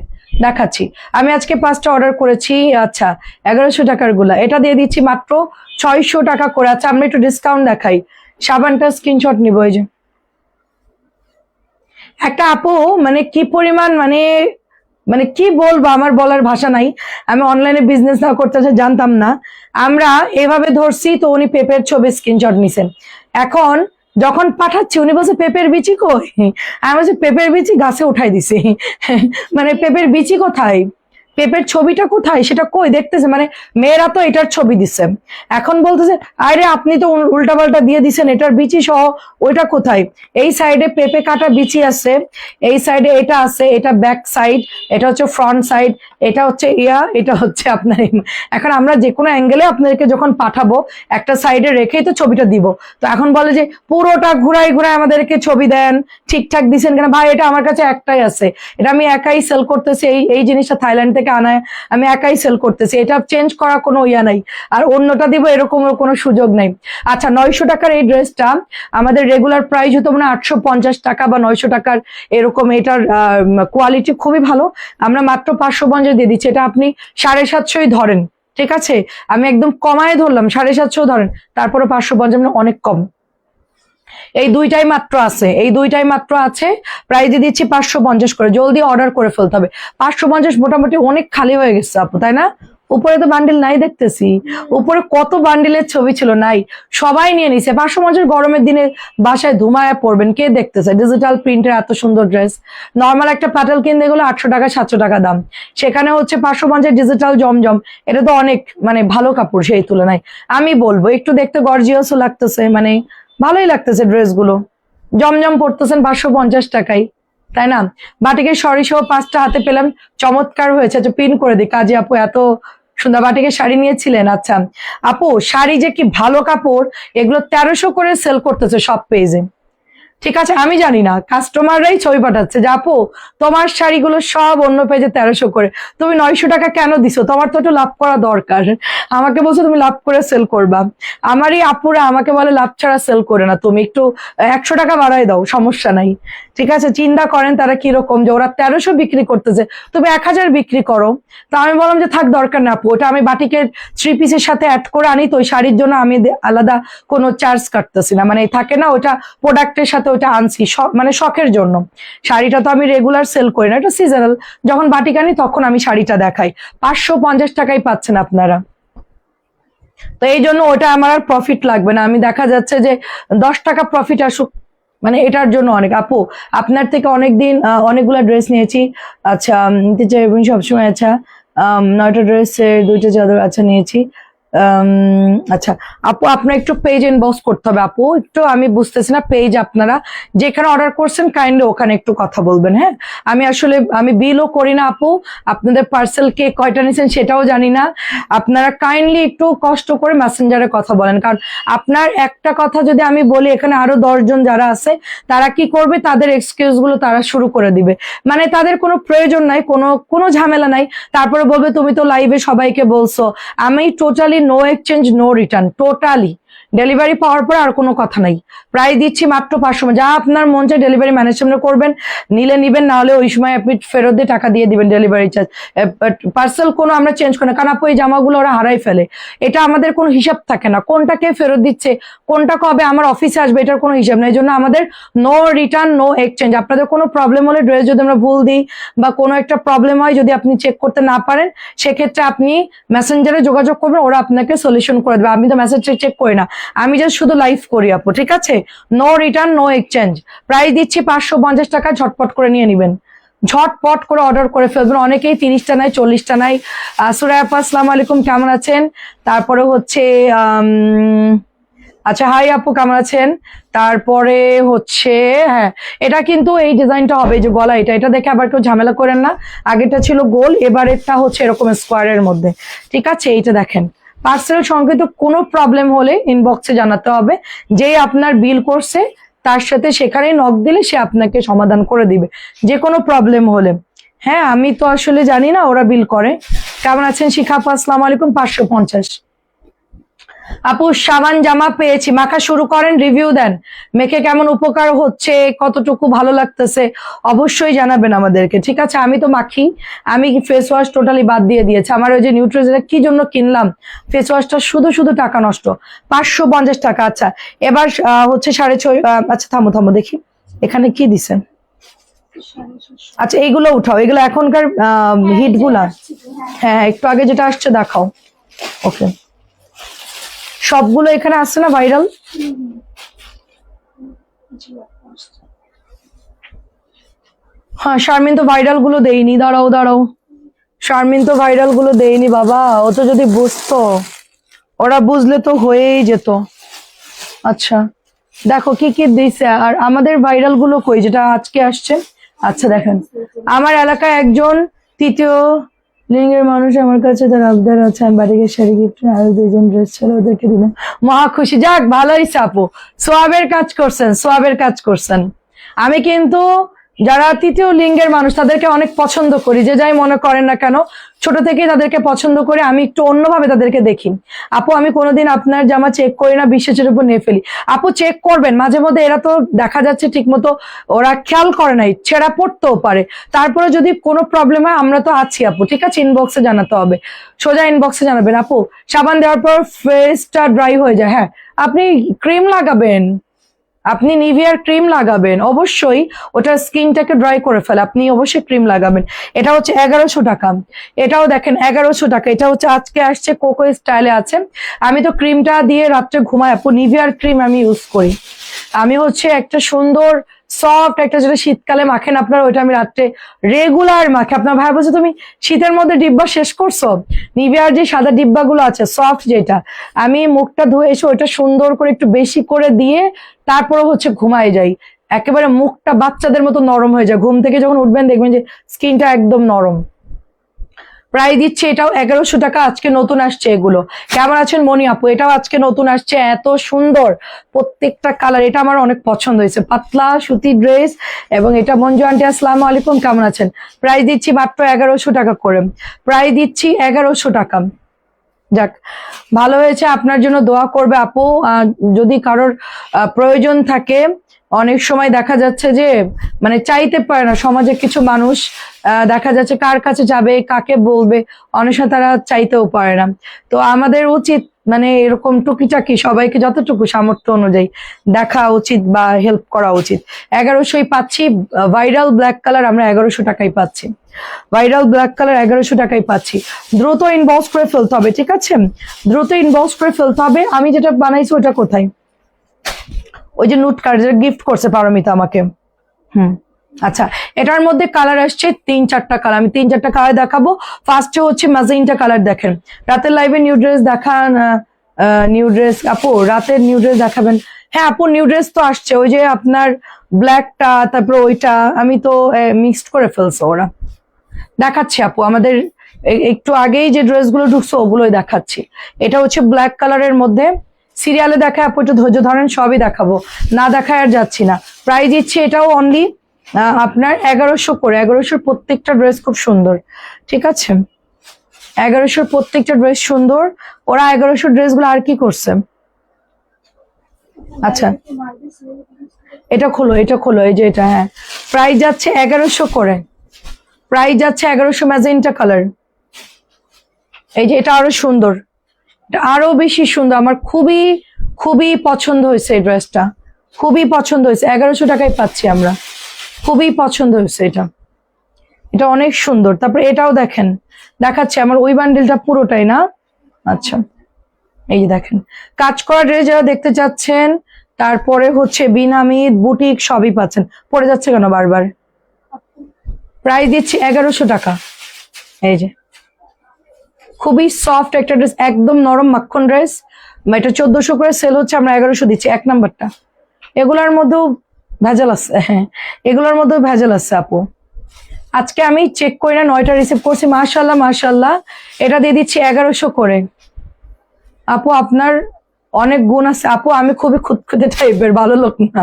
দেখাচ্ছি আমি আজকে 5টা অর্ডার করেছি। আচ্ছা 1100 টাকার গুলা, এটা দিয়ে দিচ্ছি মাত্র 600 টাকা করে। আচ্ছা আমরা একটু ডিসকাউন্ট দেখাই। সাবানটা স্ক্রিনশট নিব। এই যে একটা আপু মানে কি পরিমাণ মানে মানে কি বলবো, আমার বলার ভাষা নাই। আমি অনলাইনে বিজনেস না করতে জানতাম না, আমরা এভাবে ধরছি তো উনি পেঁপের ছবি স্ক্রিনশট নিছেন। এখন যখন পাঠাচ্ছি উনি বলছে পেঁপের বিচি কই, আমি বলছি পেঁপের বিচি গাছে উঠাই দিছি। মানে পেঁপের বিচি কোথায়, পেঁপের ছবিটা কোথায় সেটা কই দেখতেছে, মানে মেয়েরা তো এটার ছবি দিচ্ছে। এখন বলতেছে আরে আপনি তো উল্টাপাল্টা দিয়ে দিচ্ছেন, এটার বিচি সহ ওইটা কোথায়। এই সাইডে পেঁপে কাটা বিচি আছে, এই সাইডে এটা আছে, এটা ব্যাক সাইড, এটা হচ্ছে ফ্রন্ট সাইড, এটা হচ্ছে এটা হচ্ছে আপনার। এখন আমরা যে কোনো অ্যাঙ্গেলে আপনাদেরকে যখন পাঠাবো একটা সাইডে রেখেই তো ছবিটা দিব। তো এখন বলে যে পুরোটা ঘুরাই ঘুরাই আমাদেরকে ছবি দেন, ঠিকঠাক দিচ্ছেন কেন। ভাই এটা আমার কাছে একটাই আছে, এটা আমি একাই সেল করতেছি। এই জিনিসটা থাইল্যান্ড থেকে আনায় আমি একাই সেল করতেছি, এটা চেঞ্জ করা কোনো ইয়া নাই। আর অন্যটা দিব এরকম কোনো সুযোগ নাই। আচ্ছা 900 টাকার এই ড্রেসটা আমাদের রেগুলার প্রাইস হতো মানে 850 টাকা বা 900 টাকার এরকম। এটার কোয়ালিটি খুবই ভালো, আমরা মাত্র 550 দিয়ে দিচ্ছি। এটা আপনি 750 ধরেন, ঠিক আছে। আমি একদম কমায় ধরলাম, 750 ধরেন, তারপরে 550 মানে অনেক কম। এই দুইটাই মাত্র আছে, এই দুইটাই মাত্র আছে। প্রাইজে দিচ্ছি 550 করে। জলদি অর্ডার করে ফেলতে হবে। 550 মোটামুটি অনেক খালি হয়ে গেছে আপু, তাই না? উপরে তো বান্ডিল নাই দেখতেছি, উপরে কত বান্ডিলের ছবি ছিল নাই, সবাই নিয়ে নিছে। 550 গরমের দিনে বাসায় ধুমায় পড়বেন, কে দেখতেছে ডিজিটাল প্রিন্টের এত সুন্দর ড্রেস। নর্মাল একটা প্যাটেল কিনতে গেলে 800 টাকা 700 টাকা দাম, সেখানে হচ্ছে 550 ডিজিটাল জমজম। এটা তো অনেক মানে ভালো কাপড় সেই তুলনায়। আমি বলবো একটু দেখতে গর্জিয়াসও লাগতেছে, মানে ভালোই লাগতেছে ড্রেসগুলো। জমজম পড়তেছেন 550 টাকায়, তাই না? বাটিকের শাড়ি সহ 5টা হাতে পেলাম, চমৎকার হয়েছে। আচ্ছা পিন করে দিই। কাজী আপু এত সুন্দর বাটিকের শাড়ি নিয়েছিলেন। আচ্ছা আপু শাড়ি যে কি ভালো কাপড়, এগুলো 1300 করে সেল করতেছে সব পেজে, ঠিক আছে। আমি জানি না, কাস্টমাররাই ছবি পাঠাচ্ছে যে আপু তোমার শাড়িগুলো সব অন্য পেজে 1300 করে, তুমি 900 টাকা কেন দিছো? তোমার তো একটু লাভ করা দরকার। আমাকে বলছো তুমি লাভ করে সেল করবা। আমারই আপুরা আমাকে বলে লাভ ছাড়া সেল করে না, তুমি একটু 100 টাকা বাড়াই দাও, সমস্যা নাই, ঠিক আছে। চিন্তা করেন তারা কিরকম, যে ওরা 1300 বিক্রি করতেছে, তুমি 1000 বিক্রি করো। তো আমি বললাম যে থাক দরকার না আপু, ওটা আমি বাটিকের 3 পিসের সাথে অ্যাড করে আনি, তো ওই শাড়ির জন্য আমি আলাদা কোনো চার্জ কাটতেছি না, মানে থাকে না ওটা প্রোডাক্টের সাথে ওটা আনছি মানে শখের জন্য। শাড়িটা তো আমি রেগুলার সেল করি না, এটা সিজনাল। যখন বাটিক আনি তখন আমি শাড়িটা দেখাই। 550 টাকাই পাচ্ছেন আপনারা, তো এই জন্য ওটা আমার আর প্রফিট লাগবে না। আমি দেখা যাচ্ছে যে 10 টাকা প্রফিট আসুক, মানে এটার জন্য অনেক। আপু আপনার থেকে অনেকদিন অনেকগুলা ড্রেস নিয়েছি। আচ্ছা নিতে চাই এবং সবসময়। আচ্ছা 9টা ড্রেসের 2টা চাদর আচ্ছা নিয়েছি। আচ্ছা আপু আপনার একটু পেজ ইনবক্স করতে হবে আপু, একটু আমি বুঝতেছি না পেজ আপনারা যেখানে অর্ডার করছেন কাইন্ডলি ওখানে একটু কথা বলবেন। হ্যাঁ আমি আসলে আমি বিলও করি না আপু, আপনাদের পার্সেল কে কয়টা নিয়েছেন সেটাও জানি না। আপনারা কাইন্ডলি একটু কষ্ট করে মেসেঞ্জারে কথা বলেন, কারণ আপনার একটা কথা যদি আমি বলি এখানে আরো 10 জন যারা আছে তারা কি করবে, তাদের এক্সকিউজ গুলো তারা শুরু করে দিবে। মানে তাদের কোনো প্রয়োজন নাই, কোনো ঝামেলা নাই, তারপরে বলবে তুমি তো লাইভে সবাইকে বলছো। আমি totally no exchange no return, totally delivery পাওয়ার পর আর কোনো কথা নাই। প্রায় দিচ্ছি মাত্র 500, যা আপনার মন চায় ডেলিভারি ম্যানের সামনে করবেন, নিলে নিবেন, না হলে ওই সময় আপনি ফেরত দিয়ে টাকা দিয়ে দিবেন ডেলিভারি চার্জ। পার্সেল কোনো আমরা চেঞ্জ করি না, কারণ আপু এই জামাগুলো ওরা হারাই ফেলে, এটা আমাদের কোনো হিসাব থাকে না, কোনটাকে ফেরত দিচ্ছে কোনটা কবে আমার অফিসে আসবে এটার কোনো হিসাব নেই। এই জন্য আমাদের নো রিটার্ন নো এক্সচেঞ্জ। আপনাদের কোনো প্রবলেম হলে ড্রেস যদি আমরা ভুল দিই বা কোনো একটা প্রবলেম হয় যদি আপনি চেক করতে না পারেন, সেক্ষেত্রে আপনি মেসেঞ্জারে যোগাযোগ করবেন, ওরা আপনাকে সলিউশন করে দেবে। আমি তো মেসেজ চেক করি না, আমি জাস্ট শুধু লাইভ করি আপু, ঠিক আছে? No return no exchange. Price দিচ্ছি 550 টাকা, ঝটপট করে নিয়ে নিবেন, ঝটপট করে অর্ডার করে ফেলবেন। অনেকেই 30টা নাই 40টা নাই। সুরাই আপা আসসালামু আলাইকুম, কেমন আছেন? তারপরে হচ্ছে আচ্ছা হাই আপু কেমন আছেন? তারপরে হচ্ছে হ্যাঁ এটা কিন্তু এই ডিজাইনটা হবে, যে গলা এটা দেখে আবার কেউ ঝামেলা করেন না। আগেরটা ছিল গোল, এবারেরটা হচ্ছে এরকম স্কোয়ারের মধ্যে, ঠিক আছে? এইটা দেখেন। পার্সেল সংক্রান্ত কোনো প্রবলেম হলে ইনবক্সে জানাতে হবে, যেই আপনার বিল করছে তার সাথে সেখানে নক দিলে সে আপনাকে সমাধান করে দিবে যে কোনো প্রবলেম হলে। হ্যাঁ আমি তো আসলে জানি না, ওরা বিল করে। কেমন আছেন শিখা আপু? আসসালামু আলাইকুম। 550 আপু সাবান জামা পেয়েছি, মাখা শুরু করেন, রিভিউ দেন, মেখে কেমন উপকার হচ্ছে, কতটুকু ভালো লাগতেছে অবশ্যই জানাবেন আমাদেরকে, ঠিক আছে? আমি তো মাখি, আমি ফেস ওয়াশ টোটালি বাদ দিয়ে দিয়েছি। আমার ওই যে নিউট্রিজেন কি জন্য কিনলাম ফেস ওয়াশটা, শুধু টাকা নষ্ট। 550 টাকা। আচ্ছা এবার হচ্ছে 6.5। আচ্ছা থামো দেখি এখানে কি দিছেন। আচ্ছা এইগুলো উঠাও, এগুলো এখনকার হিট গুলা। হ্যাঁ একটু আগে যেটা আসছে দেখাও। ওকে সবগুলো এখানে আসছে না ভাইরাল? হ্যাঁ শারমিন তো ভাইরাল গুলো দেয়নি, দাঁড়াও শারমিন তো ভাইরাল গুলো দেয়নি বাবা, ও তো যদি বুঝতো, ওরা বুঝলে তো হয়েই যেত। আচ্ছা দেখো কি দিছে, আর আমাদের ভাইরাল গুলো কই যেটা আজকে আসছে। আচ্ছা দেখেন, আমার এলাকায় একজন তৃতীয় লিঙ্গের মানুষ আমার কাছে তার আবদার আছে, আমি বাড়িকে শাড়ি গিফট আরো 2জন ড্রেস ছিল ওদেরকে দিলাম। মহা খুশি, যাক ভালো হয়েছে আপু, সোয়াবের কাজ করছেন। আমি কিন্তু যারা তৃতীয় লিঙ্গের মানুষ তাদেরকে অনেক পছন্দ করি, যে যাই মনে করেন না কেন, ছোট থেকেই তাদেরকে পছন্দ করে। আমি একটু অন্যভাবে তাদেরকে দেখি। আপু আমি কোনোদিন আপনার জামা চেক করি না, বিশ্বাসের উপর নিয়ে ফেলি। আপু চেক করবেন মাঝে মধ্যে, এরা তো দেখা যাচ্ছে ঠিক মতো ওরা খেয়াল করে নাই, ছেঁড়া পড়তেও পারে। তারপরে যদি কোনো প্রবলেম হয় আমরা তো আছি আপু, ঠিক আছে? ইনবক্সে জানাতে হবে, সোজা ইনবক্সে জানাবেন। আপু সাবান দেওয়ার পর ফেসটা ড্রাই হয়ে যায়, হ্যাঁ আপনি ক্রিম লাগাবেন, আপনি নিভিয়ার ক্রিম লাগাবেন, অবশ্যই ওটা স্কিনটাকে ড্রাই করে ফেলে, আপনি অবশ্যই ক্রিম লাগাবেন। এটা হচ্ছে 1100 টাকা। এটাও দেখেন 1100 টাকা। এটা হচ্ছে আজকে আসছে কোকো স্টাইলে আছে। আমি তো ক্রিমটা দিয়ে রাত্রে ঘুমাই আপু, নিভিয়ার ক্রিম আমি ইউজ করি। আমি হচ্ছে একটা সুন্দর সফট একটা, যেটা শীতকালে মাখেন আপনার, ওইটা আমি রাত্রে রেগুলার মাখে। আপনার ভাই বলছে তুমি শীতের মধ্যে ডিব্বা শেষ করছো, নিভিয়ার যে সাদা ডিব্বাগুলো আছে সফট যেটা, আমি মুখটা ধুয়ে এসে ওইটা সুন্দর করে একটু বেশি করে দিয়ে তারপরে হচ্ছে ঘুমায় যাই। একেবারে মুখটা বাচ্চাদের মতো নরম হয়ে যায়, ঘুম থেকে যখন উঠবেন দেখবেন যে স্কিনটা একদম নরম। প্রায় দিচ্ছে এটাও 1100 টাকা, আজকে নতুন আসছে এগুলো। কেমন আছেন মনি আপু? এটাও আজকে নতুন আসছে, এত সুন্দর প্রত্যেকটা কালার, এটা আমার অনেক পছন্দ হয়েছে। পাতলা সুতি ড্রেস, এবং এটা মঞ্জু আন্টি আসসালামু আলাইকুম, কেমন আছেন? প্রাইস দিচ্ছি মাত্র 1100 টাকা করে, প্রাইস দিচ্ছি 1100 টাকা। যাক ভালো হয়েছে, আপনার জন্য দোয়া করবে আপু। যদি কারোর প্রয়োজন থাকে, অনেক সময় দেখা যাচ্ছে যে মানে চাইতে পারে না, সমাজে কিছু মানুষ দেখা যাচ্ছে কার কাছে যাবে কাকে বলবে, অনেক সময় তারা চাইতেও পারে না। তো আমাদের উচিত মানে এরকম টুকিটাকি সবাইকে যতটুকু সামর্থ্য অনুযায়ী দেখা উচিত বা হেল্প করা উচিত। 1100 পাচ্ছি, ভাইরাল ব্ল্যাক কালার আমরা 1100 টাকায় পাচ্ছি, ভাইরাল ব্ল্যাক কালার 1100 টাকায় পাচ্ছি। দ্রুত ইনবক্স করে ফেলতে হবে, ঠিক আছে? দ্রুত ইনবক্স করে ফেলতে হবে। আমি যেটা বানাইছি ওটা কোথায়, ওই যে নুট কালার যেটা গিফট করছে পারমিতা আমাকে। আচ্ছা, এটার মধ্যে কালার আসছে 3-4টা কালার, আমি 3-4টা কালার দেখাবো। ফার্স্টে হচ্ছে ম্যাজেন্টা কালার, দেখেন রাতের লাইভে নিউ ড্রেস দেখান। নিউ ড্রেস আপু, রাতের নিউ ড্রেস দেখাবেন? হ্যাঁ আপু, নিউ ড্রেস তো আসছে, ওই যে আপনার ব্ল্যাকটা, তারপর ওইটা আমি তো মিক্সড করে ফেলছো ওরা। দেখাচ্ছি আপু, আমাদের একটু আগেই যে ড্রেসগুলো ঢুকছে ওগুলোই দেখাচ্ছি। এটা হচ্ছে ব্ল্যাক কালারের মধ্যে, সিরিয়ালে দেখায় আপু, একটু ধৈর্য ধরেন, সবই দেখাবো, না দেখায় আর যাচ্ছি না। প্রাইস দিচ্ছি এটাও অনলি আপনার 1100 করে। 1100 প্রত্যেকটা ড্রেস খুব সুন্দর, ঠিক আছে? 1100 প্রত্যেকটা ড্রেস সুন্দর। ওরা 1100 ড্রেসগুলো আর কি করছে? আচ্ছা এটা খোলো, এটা খোলো, এই যে এটা, হ্যাঁ প্রাইস যাচ্ছে 1100 করে, প্রাইস যাচ্ছে 1100। ম্যাজেন্টা কালার, এই যে এটা আরো সুন্দর, এটা আরো বেশি সুন্দর, আমার খুবই খুবই পছন্দ হয়েছে এই ড্রেসটা, খুবই পছন্দ হয়েছে। 1100 টাকায় পাচ্ছি আমরা, খুবই পছন্দ হয়েছে এটা, এটা অনেক সুন্দর। তারপর এটাও দেখেন, দেখাচ্ছে আমার ওই বান্ডেলটা পুরোটাই না। আচ্ছা এই যে দেখেন, কাজ করা ড্রেস যারা দেখতে চাচ্ছেন, তারপরে হচ্ছে বিন হামিদ বুটিক সবই পাচ্ছেন। পড়ে যাচ্ছে কেন বারবার? প্রাইস দিচ্ছি 1100 টাকা। এই যে খুবই সফট একটা ড্রেস, একদম নরম মাখন ড্রেস, এটা 1400 করে সেল হচ্ছে, আমরা 1100 দিচ্ছি। 1 নাম্বারটা, এগুলোর মধ্যেও ভেজাল আছে, হ্যাঁ এগুলোর মধ্যেও ভেজাল আছে আপু। আজকে আমি চেক করে না 9টা রিসিভ করছি, মাশাল্লাহ মাশাল্লাহ। এটা দিয়ে দিচ্ছি 1100 করে। আপু আপনার অনেক গুণ আছে আপু, আমি খুবই খুঁতখুঁতে টাইপের, ভালো লোক না।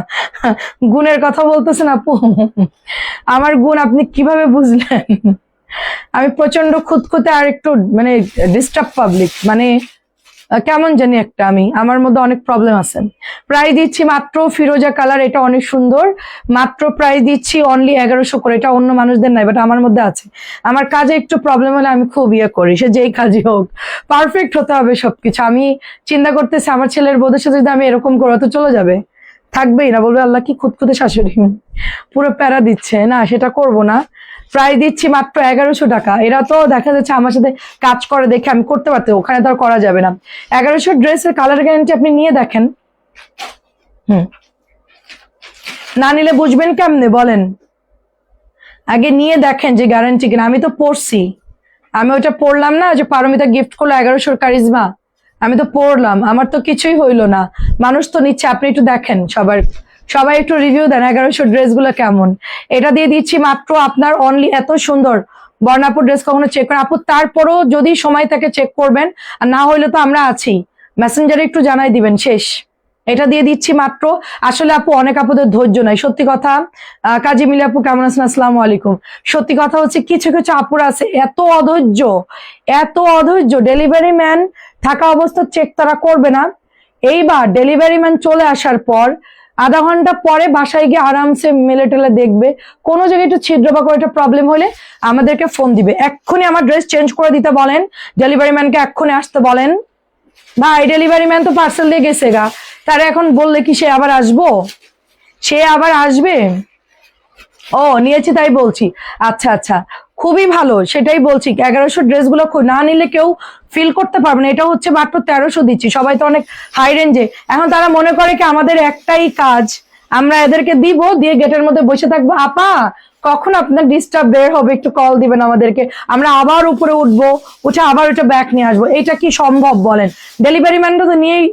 গুণের কথা বলতেছেন আপু, আমার গুণ আপনি কিভাবে বুঝলেন? আমি প্রচন্ড খুঁতখুঁতে আর একটু মানে ডিস্টার্ব পাবলিক, মানে কেমন জানি একটা, আমি আমার মধ্যে অনেক প্রবলেম আছে। প্রাইস দিচ্ছি মাত্র ফিরোজা কালার, এটা অনেক সুন্দর, মাত্র প্রাইস দিচ্ছি অনলি 1100 করে। এটা অন্য মানুষদের নাই, বাট আমার মধ্যে আছে। আমার কাজে একটু প্রবলেম হলে আমি খুব ইয়ে করি, সে যেই কাজই হোক পারফেক্ট হতে হবে সবকিছু। আমি চিন্তা করতেছি আমার ছেলের বউদের সাথে যদি আমি এরকম করবো তো চলে যাবে, থাকবেই না, বলবে আল্লাহ কি খুঁতখুঁতে শাশুড়ি, পুরো প্যারা দিচ্ছে, না সেটা করব না। প্রায় দিচ্ছি মাত্র 1100 টাকা। এরা তো দেখা যাচ্ছে আমার সাথে কাজ করে দেখে আমি করতে পারতে, ওখানে তো আর করা যাবে না। 1100 ড্রেসের কালার গ্যারান্টি আপনি নিয়ে দেখেন। না নিলে বুঝবেন কেমনে বলেন? আগে নিয়ে দেখেন যে গ্যারান্টি কিনা। আমি তো পড়ছি, আমি ওইটা পড়লাম না যে পারমিতা গিফট করলো 1100 কারিজমা, আমি তো পড়লাম, আমার তো কিছুই হইলো না। মানুষ তো নিচ্ছে, আপনি একটু দেখেন, সবাই একটু রিভিউ দেন 1100 ড্রেসগুলো কেমন। এটা দিয়ে দিচ্ছি মাত্র আপনার অনলি, এত সুন্দর বর্ণাপুর ড্রেস কখনো চেক করেন আপু, তারপরও যদি সময় থাকে চেক করবেন, আর না হইলে তো আমরা আছি, মেসেঞ্জারে একটু জানাই দিবেন, শেষ। এটা দিয়ে দিচ্ছি মাত্র। আসলে আপু অনেক আপুদের ধৈর্য নাই, সত্যি কথা। কাজী মিলি আপু কেমন আছেন? আসসালামু আলাইকুম। সত্যি কথা হচ্ছে কিছু কিছু আপুরা আছে এত অধৈর্য, এত অধৈর্য, ডেলিভারি ম্যান থাকা অবস্থা চেক তারা করবে না। এইবার ডেলিভারি ম্যান চলে আসার পর আধা ঘন্টা পরে বাসায় গিয়ে আরামসে মেলে টেলে দেখবে, কোনো জায়গায় একটু ছিদ্র বা কোনো একটা প্রবলেম হলে আমাদেরকে ফোন দিবে, এক্ষুনি আমার ড্রেস চেঞ্জ করে দিতে বলেন, ডেলিভারি ম্যানকে এক্ষুনি আসতে বলেন। ভাই ডেলিভারি ম্যান তো পার্সেল দিয়ে গেছে গা, তারা এখন বললে কি সে আবার আসবো? সে আবার আসবে? ও নিয়েছি তাই বলছি, আচ্ছা আচ্ছা খুবই ভালো, সেটাই বলছি। 1100 ড্রেসগুলো না নিলে কেউ ফিল করতে পারবে না। এটা হচ্ছে মাত্র 1300 দিচ্ছি, সবাই তো অনেক হাই রেঞ্জে। এখন তারা মনে করে কি আমাদের একটাই কাজ, আমরা এদেরকে দিব, দিয়ে গেটের মধ্যে বসে থাকবো, আপা কখন আপনার ডিস্টার্ব বের হবে একটু কল দিবেন আমাদেরকে, আমরা আবার উপরে উঠবো, উঠে আবার ওটা ব্যাক নিয়ে আসবো। এটা কি সম্ভব বলেন? ডেলিভারি ম্যানটা তো নিয়েই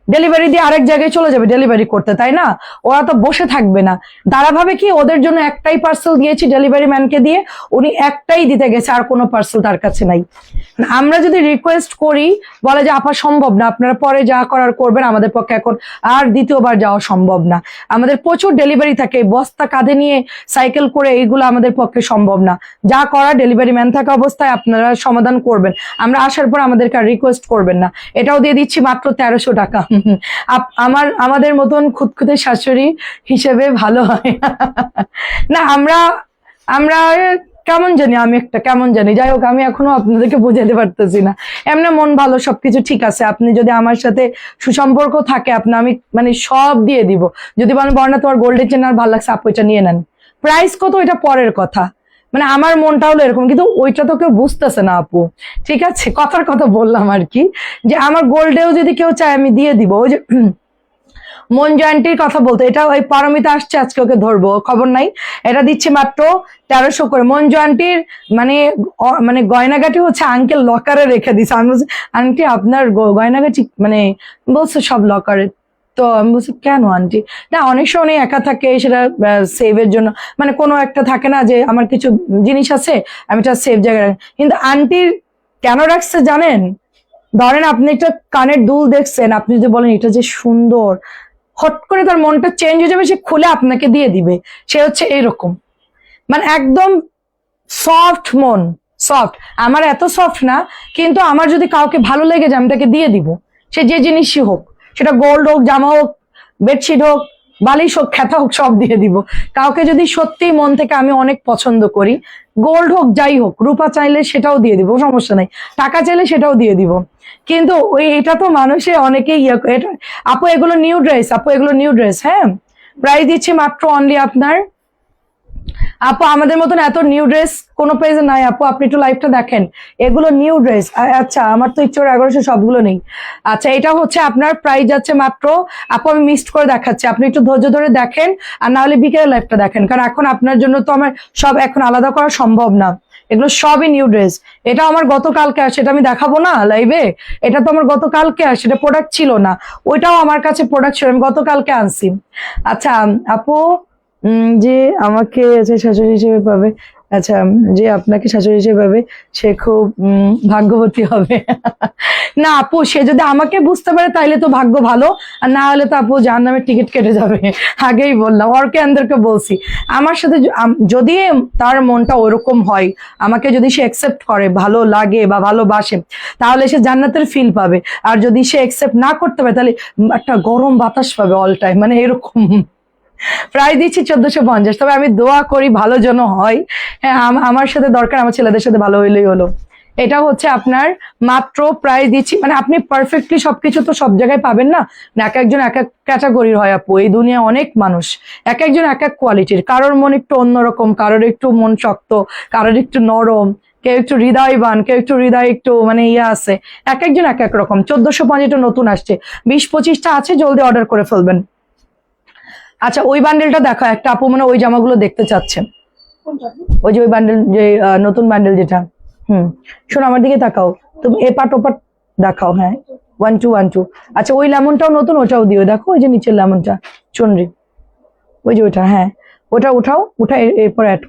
ডেলিভারি দিয়ে আরেক জায়গায় চলে যাবে ডেলিভারি করতে, তাই না? ওরা তো বসে থাকবে না, তারা ভাবে কি ওদের জন্য একটাই পার্সেল দিয়েছি ডেলিভারি ম্যানকে দিয়ে, উনি একটাই দিতে গেছে, আর কোনো পার্সেল তার কাছে নাই। আমরা যদি রিকোয়েস্ট করি, বলে যে আপা সম্ভব না, আপনারা পরে যা করার করবেন, আমাদের পক্ষে এখন আর দ্বিতীয়বার যাওয়া সম্ভব না, আমাদের প্রচুর ডেলিভারি থাকে, বস্তা কাঁধে নিয়ে সাইকেল করে, এইগুলো আমাদের পক্ষে সম্ভব না। যা করার ডেলিভারি ম্যান থাকা অবস্থায় আপনারা সমাধান করবেন, আমরা আসার পর আমাদেরকে আর রিকোয়েস্ট করবেন না। এটাও দিয়ে দিচ্ছি মাত্র 1300 টাকা। আমাদের মতন খুঁতখুঁতে শাশুড়ি হিসেবে ভালো হয় না। আমরা কেমন জানি, আমি একটা কেমন জানি, যাই হোক আমি এখনো আপনাদেরকে বোঝাতে পারতেছি না। এমনি মন ভালো, সবকিছু ঠিক আছে, আপনি যদি আমার সাথে সুসম্পর্ক থাকে, আমি মানে সব দিয়ে দিব। যদি বলেন বর্ণা তোমার গোল্ডের চেন আর ভালো লাগছে, আপু এটা নিয়ে নেন, প্রাইস কত ওইটা পরের কথা, মানে আমার মনটা হলো এরকম, কিন্তু ওইটা তো কেউ বুঝতেছে না আপু। ঠিক আছে, কথার কথা বললাম আর কি, যে আমার গোল্ডেও যদি কেউ চায় আমি দিয়ে দিব। মঞ্জু আন্টির কথা বলতো, এটা ওই পারমিতা আসছে আজকে, ওকে ধরবো, খবর নাই। এটা দিচ্ছি মাত্র 1300 করে। মঞ্জু আন্টির মানে মানে গয়নাগাটি হচ্ছে আঙ্কেল লকারে রেখে দিছে। আমি বলছি আন্টি আপনার গয়নাগাটি মানে বলছে সব লকারে। তো আমি বলছি কেন আন্টি? না অনেক সময় উনি একা থাকে, সেটা সেভের জন্য, মানে কোনো একটা থাকে না যে আমার কিছু জিনিস আছে আমি এটা সেভ জায়গায় রাখি। কিন্তু আন্টির কেন রাখছে জানেন? ধরেন আপনি একটা কানের দুল দেখছেন, আপনি যদি বলেন এটা যে সুন্দর, হট করে তার মনটা চেঞ্জ হয়ে যাবে, সে খুলে আপনাকে দিয়ে দিবে। সে হচ্ছে এইরকম, মানে একদম সফট মন, সফট। আমার এত সফট না, কিন্তু আমার যদি কাউকে ভালো লেগে যায় আমি তাকে দিয়ে দিব, সে যে জিনিসই হোক, সেটা গোল্ড হোক, জামা হোক, বেডশিট হোক, বালিশ হোক, খেতা হোক, সব দিয়ে দিব। কাউকে যদি সত্যি মন থেকে আমি অনেক পছন্দ করি, গোল্ড হোক যাই হোক, রূপা চাইলে সেটাও দিয়ে দিব, সমস্যা নাই, টাকা চাইলে সেটাও দিয়ে দিব। কিন্তু ওই এটা তো মানুষে অনেকেই এটা। আপু এগুলো নিউ ড্রেস, আপু এগুলো নিউ ড্রেস, হ্যাঁ। প্রাইস দিচ্ছি মাত্র অনলি আপনার, আপু আমাদের মতন এত নিউ ড্রেস কোনো পেজে নাই আপু, আপনি একটু লাইভটা দেখেন, এগুলো নিউ ড্রেস। আচ্ছা আমার তো ইচ্ছে 1100 সবগুলো নেই। আচ্ছা এটা হচ্ছে আপনার প্রাইস যাচ্ছে মাত্র, আপু আমি মিসড করে দেখাচ্ছি, আপনি একটু ধৈর্য ধরে দেখেন, আর না হলে বিকেলে লাইভটা দেখেন, কারণ এখন আপনার জন্য তো আমার সব এখন আলাদা করা সম্ভব না। এগুলো সবই নিউ ড্রেস। এটা আমার গতকালকে আসে, এটা আমি দেখাবো না লাইভে, এটা তো আমার গতকালকে আসে, এটা প্রোডাক্ট ছিল না, ওইটাও আমার কাছে প্রোডাক্ট ছিল, আমি গতকালকে আনছি। আচ্ছা আপু যে আমাকে শাশুড়ি হিসেবে পাবে, আচ্ছা যে আপনাকে শাশুড়ি হিসেবে পাবে সে খুব ভাগ্যবতী হবে। না আপু সে যদি আমাকে বুঝতে পারে তাইলে তো ভাগ্য ভালো, আর না হলে তো আপু জাহান্নামের টিকিট কেটে যাবে। আগেই বললাম, অর্কে আন্দারকে বলছি, আমার সাথে যদি তার মনটা ওরকম হয়, আমাকে যদি সে একসেপ্ট করে, ভালো লাগে বা ভালোবাসে, তাহলে সে জান্নাতের ফিল পাবে। আর যদি সে একসেপ্ট না করতে পারে, তাহলে একটা গরম বাতাস পাবে অল টাইম, মানে এরকম। প্রায় দিচ্ছি 1450, তবে আমি দোয়া করি ভালো যেন হয়। হ্যাঁ আমার সাথে দরকার, আমার ছেলেদের সাথে ভালো হইলেই হলো। এটা হচ্ছে আপনার মাত্র প্রাইস দিচ্ছি, মানে আপনি পারফেক্টলি সবকিছু তো সব জায়গায় পাবেন না, এক একজন এক এক ক্যাটাগরির হয় আপু, এই দুনিয়া অনেক মানুষ, এক একজন এক এক কোয়ালিটির, কারোর মন একটু অন্যরকম, কারোর একটু মন শক্ত, কারোর একটু নরম, কেউ একটু হৃদয়বান, কেউ একটু হৃদয় একটু মানে ইয়ে আছে, এক একজন এক এক রকম। 1450 নতুন আসছে, 20-25টা আছে, জলদি অর্ডার করে ফেলবেন। আচ্ছা ওই বান্ডেলটা দেখো, একটা আপু মানে ওই জামাগুলো দেখতে চাচ্ছে, ওই যে ওই বান্ডেল, যে নতুন বান্ডেল যেটা। শোনো আমার দিকে তাকাও, তুমি এপাট ওপাট দেখাও, হ্যাঁ 1212। আচ্ছা ওই লেমনটাও নতুন, ওটাও দিও, দেখো ওই যে নিচের লেমনটা চুনরি, ওই যে ওইটা, হ্যাঁ ওটা উঠাও, এরপর অ্যাড।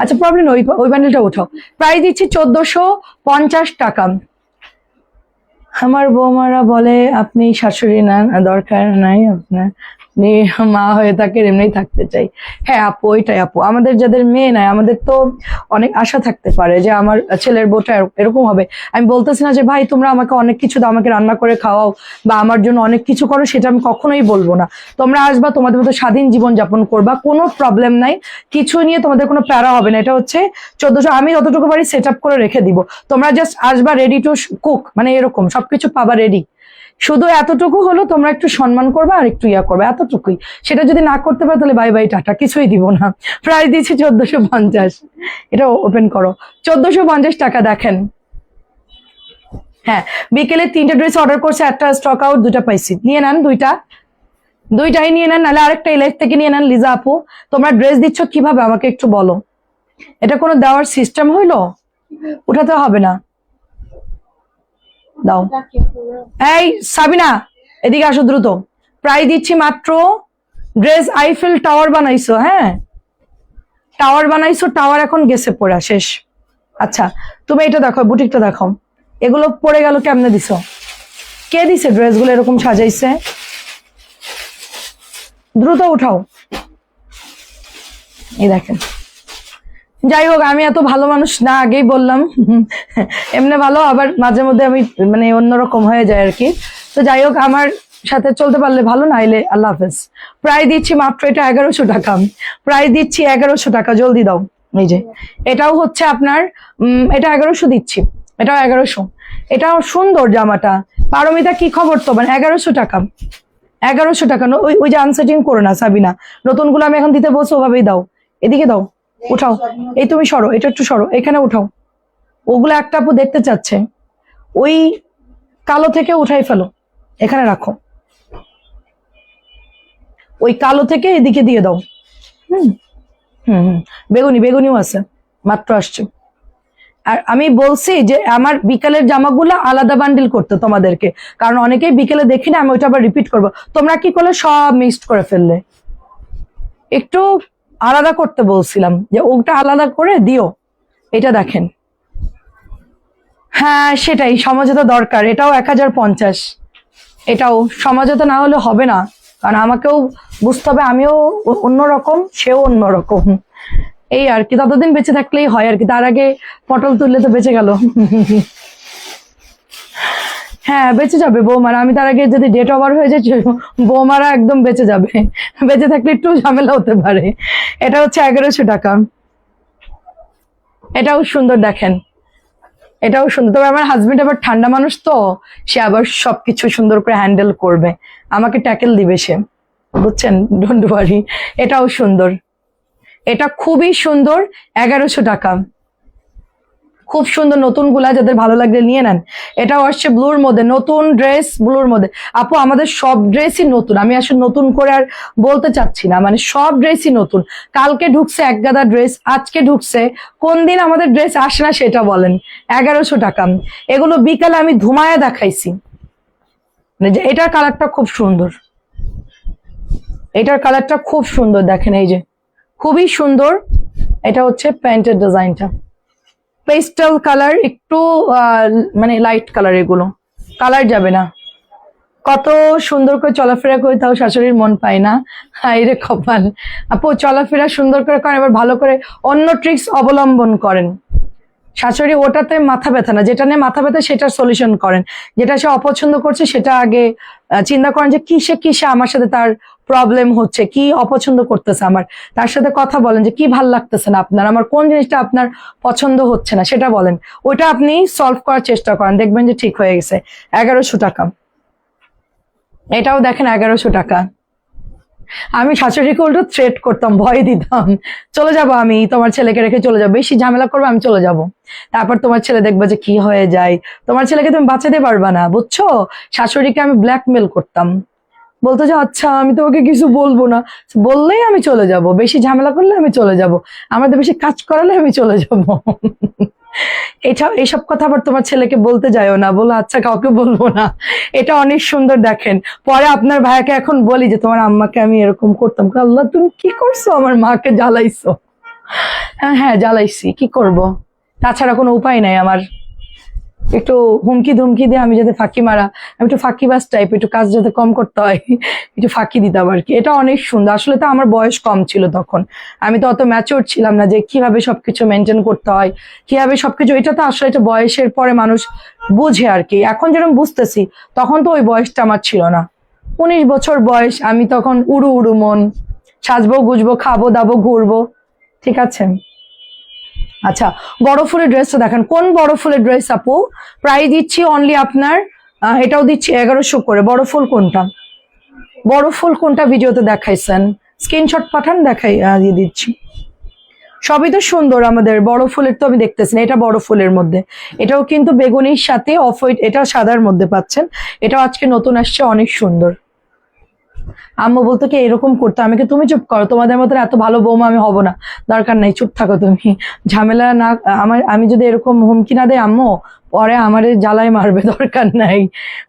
আচ্ছা প্রবলেম, ওই বান্ডেলটা উঠাও। প্রাইস দিচ্ছি 1450 টাকা। আমার বৌমারা বলে আপনি শাশুড়ি না, দরকার নাই আপনার, আপনি মা হয়ে থাকেন, এমনি থাকতে চাই। হ্যাঁ আপু ওইটাই আপু, আমাদের যাদের মেয়ে নাই, আমাদের তো অনেক আশা থাকতে পারে যে আমার ছেলের বউটা এরকম হবে। আমি বলতেছি না যে ভাই তোমরা আমাকে অনেক কিছু দাও, আমাকে রান্না করে খাওয়াও বা আমার জন্য অনেক কিছু করো, সেটা আমি কখনোই বলবো না। তোমরা আসবা, তোমাদের মতো স্বাধীন জীবন যাপন করবা, কোনো প্রবলেম নাই, কিছু নিয়ে তোমাদের কোনো প্যারা হবে না। এটা হচ্ছে 1400, আমি যতটুকু বাড়ি সেট আপ করে রেখে দিব, তোমরা জাস্ট আসবা, রেডি টু কুক, মানে এরকম সবকিছু পাবা রেডি। শুধু এতটুকু হলো তোমরা একটু সম্মান করবে আর একটু ইয়া করবে, এতটুকুই। সেটা যদি না করতে পারো তাহলে বাই বাই টাটা, কিছুই দিব না। প্রাইস দিচ্ছি 1450, এটা ওপেন করো, 1450 টাকা। দেখেন হ্যাঁ, বিকেলে 3টে ড্রেস অর্ডার করছে, একটা স্টক আউট, 2টা পাইছি, নিয়ে নেন, দুইটাই নিয়ে নেন, নাহলে আরেকটা এই লাইফ থেকে নিয়ে নেন। লিজা আপু তোমরা ড্রেস দিচ্ছ কিভাবে আমাকে একটু বলো, এটা কোনো দেওয়ার সিস্টেম হইলো? উঠাতে হবে না, দাও। এই সাবিনা এদিকে আসো দ্রুত। প্রাইস দিচ্ছি মাত্র, ড্রেস আইফেল টাওয়ার বানাইছো, হ্যাঁ টাওয়ার বানাইছো, টাওয়ার এখন গেছে পড়া শেষ। আচ্ছা তুমি এটা দেখো, বুটিকটা দেখো, এগুলো পড়ে গেল কেমনে দিছো? কে দিছে ড্রেসগুলো এরকম সাজাইছে? দ্রুত উঠাও। এই দেখেন, যাই হোক আমি এত ভালো মানুষ না, আগেই বললাম। এমনি ভালো, আবার মাঝে মধ্যে আমি মানে অন্যরকম হয়ে যায় আর কি। তো যাই হোক আমার সাথে চলতে পারলে ভালো, নাইলে আল্লাহ হাফেজ। প্রাইস দিচ্ছি মাত্র, এটা 1100 টাকা, প্রাইস দিচ্ছি 1100 টাকা, জলদি দাও। এই যে এটাও হচ্ছে আপনার, এটা 1100 দিচ্ছি, এটাও 1100। এটাও সুন্দর জামাটা। পারমিতা কি খবর তোমার? 1100 টাকা, 1100 টাকা। ওই যে আনসেটিং করো না সাবিনা, নতুনগুলো আমি এখন দিতে বলছি, ওভাবেই দাও। এদিকে দাও, উঠাও, এই তুমি সরো, এটা একটু সরো, এখানে উঠাও। ওগুলো একটা আপু দেখতে চাচ্ছে, ওই কালো থেকে উঠাই ফেলো, এখানে রাখো, ওই কালো থেকে এদিকে দিয়ে দাও। হুম হুম হুম, বেগুনি বেগুনিও আছে, মাত্র আসছে। আর আমি বলছি যে আমার বিকালের জামাগুলো আলাদা বান্ডিল করতে তোমাদেরকে, কারণ অনেকেই বিকেলে দেখি না, আমি ওইটা আবার রিপিট করবো। তোমরা কি করলে সব মিক্সড করে ফেললে, একটু আলাদা করতে বলছিলাম যে ওটা আলাদা করে দিও। এটা দেখেন, হ্যাঁ সেটাই সমঝোতা দরকার, এটাও 1050, এটাও সমঝোতা না হলে হবে না, কারণ আমাকেও বুঝতে হবে, আমিও অন্যরকম, সেও অন্যরকম। এই আর কি, ততদিন বেঁচে থাকলেই হয় আর কি, তার আগে পটল তুললে তো বেঁচে গেল। হ্যাঁ বেঁচে যাবে বৌমারা, আমি তার আগে যদি ডেট ওভার হয়ে যায় বৌমারা একদম বেঁচে যাবে, বেঁচে থাকলে একটু ঝামেলা হতে পারে। এটা হচ্ছে 1100 টাকা, এটাও সুন্দর দেখেন, এটাও সুন্দর। তবে আমার হাজবেন্ড আবার ঠান্ডা মানুষ তো, সে আবার সবকিছু সুন্দর করে হ্যান্ডেল করবে, আমাকে ট্যাকেল দিবে সে, বুঝছেন, ডোন্ট ওয়ারি। এটাও সুন্দর, এটা খুবই সুন্দর, 1100 টাকা, খুব সুন্দর। নতুন গুলা যাদের ভালো লাগলে নিয়ে নেন। এটাও আসছে ব্লুর মধ্যে, নতুন ড্রেস ব্লুর মধ্যে। আপু আমাদের সব ড্রেসই নতুন, আমি আসলে নতুন করে আর বলতে চাচ্ছি না, মানে সব ড্রেসই নতুন। কালকে ঢুকছে এক গাদা ড্রেস, আজকে ঢুকছে, কোন দিন আমাদের ড্রেস আসে না সেটা বলেন। 1100 টাকা, এগুলো বিকালে আমি ধুমায়া দেখাইছি। মানে যে এটার কালারটা খুব সুন্দর, এটার কালারটা খুব সুন্দর দেখেন, এই যে খুবই সুন্দর। এটা হচ্ছে প্যান্টের ডিজাইনটা, পেস্টাল কালার, একটু মানে লাইট কালার, এগুলো কালার যাবে না। কত সুন্দর করে চলাফেরা করে তাও শাশুড়ির মন পায় না, হাই রে কপাল। আপু চলাফেরা সুন্দর করে করেন, এবার ভালো করে অন্য ট্রিক্স অবলম্বন করেন। শাশুড়ি ওটাতে মাথা ব্যথা না, যেটা নিয়ে মাথা ব্যথা সেটার সলিউশন করেন। যেটা সে অপছন্দ করছে সেটা আগে চিন্তা করেন যে কিসে কিসে আমার সাথে তার প্রবলেম হচ্ছে, কি অপছন্দ করতেছে আমার, তার সাথে কথা বলেন যে কি ভাল লাগতেছে না আপনার, আমার কোন জিনিসটা আপনার পছন্দ হচ্ছে না সেটা বলেন, ওইটা আপনি সলভ করার চেষ্টা করেন, দেখবেন যে ঠিক হয়ে গেছে। 1100 টাকা, এটাও দেখেন 1100 টাকা। আমি শাশুড়িকে উল্টো থ্রেট করতাম, ভয় দিতাম, চলে যাব আমি, তোমার ছেলেকে রেখে চলে যাবো, বেশি ঝামেলা করবে আমি চলে যাব, তারপর তোমার ছেলে দেখবে যে কি হয়ে যায়, তোমার ছেলেকে তুমি বাঁচাতে পারবা না, বুঝছো। শাশুড়িকে আমি ব্ল্যাকমেল করতাম, বলতো যে আচ্ছা আমি তোমাকে কিছু বলবো না, বললেই আমি চলে যাব, বেশি ঝামেলা করলে আমি চলে যাব, আমাদের বেশি কাজ করালে আমি চলে যাব। এটা এইসব কথা আবার তোমার ছেলেকে বলতে যাইও না, বলো আচ্ছা কাউকে বলবো না। এটা অনেক সুন্দর দেখেন। পরে আপনার ভাইকে এখন বলি যে তোমার আম্মাকে আমি এরকম করতাম, আল্লাহ তুমি কি করছো, আমার মাকে জ্বালাইছো। হ্যাঁ হ্যাঁ জ্বালাইছি, কি করব, তাছাড়া কোনো উপায় নাই আমার। একটু হুমকি ধুমকি দিয়ে আমি যাতে ফাঁকি মারা, আমি একটু ফাঁকিবাজ টাইপ, একটু কাজ যাতে কম করতে হয় একটু ফাঁকি দিতাম আর কি। এটা অনেক সুন্দর, আসলে তো আমার বয়স কম ছিল তখন, আমি তো অত ম্যাচিওর ছিলাম না যে কিভাবে সবকিছু মেনটেন করতে হয়, কিভাবে সবকিছু, এটা তো আসলে এটা বয়সের পরে মানুষ বুঝে আর কি। এখন যেরকম বুঝতেছি, তখন তো ওই বয়সটা আমার ছিল না। 19 বছর বয়স, আমি তখন উড়ু উড়ু মন, সাজবো গুজবো, খাবো দাবো, ঘুরবো, ঠিক আছে। আচ্ছা, বড় ফুলের ড্রেসটা দেখেন, কোন বড় ফুলের ড্রেস আপু, প্রাইস দিচ্ছি অনলি আপনার এটাও দিচ্ছি 1100 করে। বড় ফুল কোনটা, বড় ফুল কোনটা ভিডিওতে দেখাইছেন, স্ক্রিনশট পাঠান, দেখাই দিয়ে দিচ্ছি। সবই তো সুন্দর আমাদের, বড় ফুলের তো আমি দেখতেছি না, এটা বড় ফুলের মধ্যে, এটাও কিন্তু বেগুনির সাথে অফ হোয়াইট, এটা সাদার মধ্যে পাচ্ছেন, এটাও আজকে নতুন আসছে, অনেক সুন্দর। আম্মু বলতো কি এরকম করতো, আমি কি তুমি চুপ করো, তোমাদের মতো এত ভালো বৌমা আমি হব না, দরকার নাই, চুপ থাকো তুমি, ঝামেলা না, আমার আমি যদি এরকম হুমকি না দেয় আম্মু, পরে আমার জ্বালায় মারবে, দরকার নাই।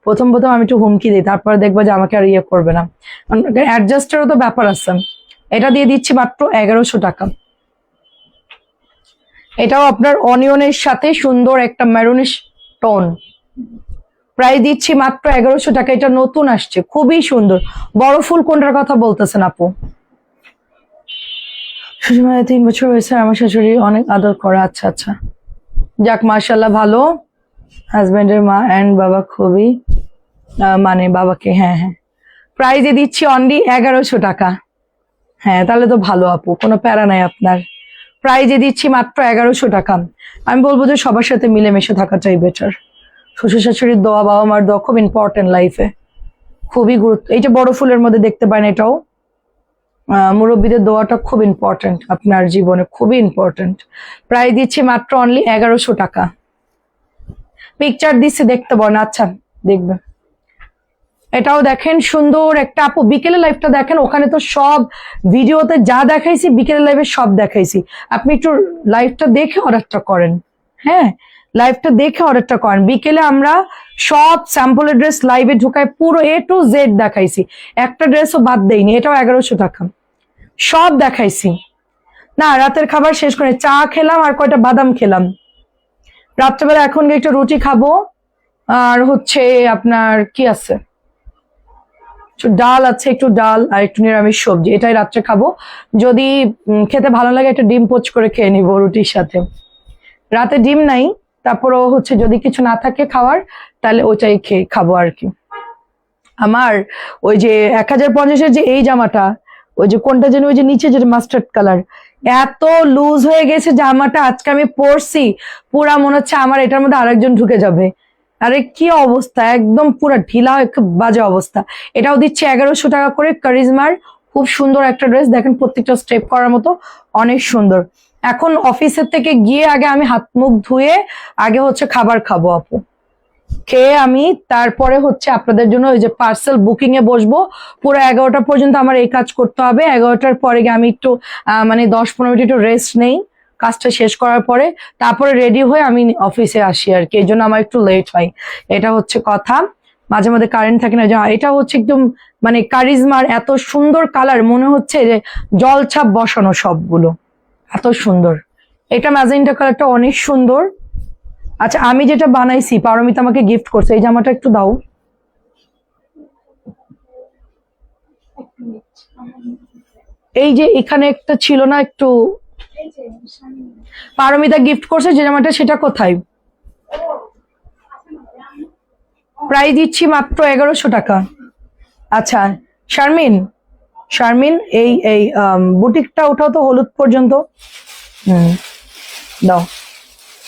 প্রথম প্রথম আমি একটু হুমকি দিই, তারপরে দেখবো যে আমাকে আর ইয়ে করবে না, অ্যাডজাস্টেরও তো ব্যাপার আছে। এটা দিয়ে দিচ্ছি মাত্র 1100 টাকা। এটাও আপনার অনিয়নের সাথে সুন্দর একটা মেরুনিশ টোন, প্রাইস দিচ্ছি মাত্র 1100 টাকা। এটা নতুন আসছে, খুবই সুন্দর। বড় ফুল কোনটার কথা বলতেছেন আপু, শ্বশুর মায়ের 3 বছর হয়েছে, আমার শাশুড়ি অনেক আদর করে। আচ্ছা আচ্ছা, যাক মাশাল্লাহ, ভালো। হাজবেন্ডের মা এন্ড বাবা খুবই মানে বাবাকে, হ্যাঁ হ্যাঁ। প্রাইজে দিচ্ছি অনলি 1100 টাকা। হ্যাঁ তাহলে তো ভালো আপু, কোনো প্যারা নাই আপনার। প্রাইজে দিচ্ছি মাত্র 1100 টাকা। আমি বলবো যে সবার সাথে মিলেমিশে থাকাটাই বেটার। শ্বশুর শাশুড়ির দোয়া, বাবা মার দোয়া খুব ইম্পর্টেন্ট লাইফে, খুবই গুরুত্ব। এই যে বড় ফুলের মধ্যে দেখতে পারেন, এটাও মুরব্বীদের দোয়াটা খুব ইম্পর্টেন্ট আপনার জীবনে, খুবই ইম্পর্টেন্ট। প্রাইস দিচ্ছি মাত্র অনলি 1100 টাকা। পিকচার দিচ্ছি দেখতে পারেন, আচ্ছা দেখবে। এটাও দেখেন সুন্দর একটা আপু, বিকেলে লাইভটা দেখেন, ওখানে তো সব ভিডিওতে যা দেখাইছি বিকেলে লাইভে সব দেখাইছি। আপনি একটু লাইভটা দেখে অর্ডারটা করেন, হ্যাঁ লাইভটা দেখে অর্ডারটা করেন। বিকেলে আমরা সব স্যাম্পলের ড্রেস লাইভে ঢুকায় পুরো A to Z দেখাইছি, একটা ড্রেসও বাদ দেইনি। এটাও 1100 টাকা, সব দেখাইছি। না রাতের খাবার শেষ করে চা খেলাম আর কয়টা বাদাম খেলাম। রাত্রেবেলা এখন গিয়ে একটু রুটি খাবো, আর হচ্ছে আপনার কি আছে, একটু ডাল আছে, একটু ডাল আর একটু নিরামিষ সবজি, এটাই রাত্রে খাবো। যদি খেতে ভালো লাগে একটা ডিম পোচ করে খেয়ে নিবো রুটির সাথে। রাতে ডিম নাই, তারপরও হচ্ছে যদি কিছু না থাকে খাওয়ার তাহলে ওইটাই খেয়ে খাবো আর কি। আমার ওই যে 1050-এর যে এই জামাটা, ওই যে কোনটা যেন, ওই যে নিচে যেটা মাস্টার্ড কালার, এত লুজ হয়ে গেছে জামাটা, আজকে আমি পরছি পুরা মনে হচ্ছে আমার এটার মধ্যে আরেকজন ঢুকে যাবে। আরে কি অবস্থা, একদম পুরা ঢিলা, খুব বাজে অবস্থা। এটাও দিচ্ছে 1100 টাকা করে, কারিজমার খুব সুন্দর একটা ড্রেস, দেখেন প্রত্যেকটা স্টেপ করার মতো, অনেক সুন্দর। এখন অফিসের থেকে গিয়ে আগে আমি হাত মুখ ধুয়ে আগে হচ্ছে খাবার খাবো আপু, খেয়ে আমি তারপরে হচ্ছে আপনাদের জন্য ওই যে পার্সেল বুকিং এ বসবো। পুরো 11টা পর্যন্ত আমার এই কাজ করতে হবে। 11টার পরে গিয়ে আমি একটু মানে 10-15 মিনিট একটু রেস্ট নেই কাজটা শেষ করার পরে, তারপরে রেডি হয়ে আমি অফিসে আসি আর কি, এই জন্য আমার একটু লেট হয়। এটা হচ্ছে কথা, মাঝে মাঝে কারেন্ট থাকে না। এটা হচ্ছে একদম মানে কারিজমার এত সুন্দর কালার, মনে হচ্ছে যে জলছাপ বসানো সবগুলো, এত সুন্দর। এটা ম্যাজেন্টা কালারটা অনেক সুন্দর। আচ্ছা আমি যেটা বানাইছি পারমিতা আমাকে গিফট করছে, এই জামাটা একটু দাও। এই যে এখানে একটা ছিল না, একটু পারমিতা গিফট করছে যে জামাটা, সেটা কোথায়? প্রাইস দিচ্ছি মাত্র 1100 টাকা। আচ্ছা শারমিন, শারমিন এই এই বুটিকটা ওঠাও তো হলুদ পর্যন্ত, দাও।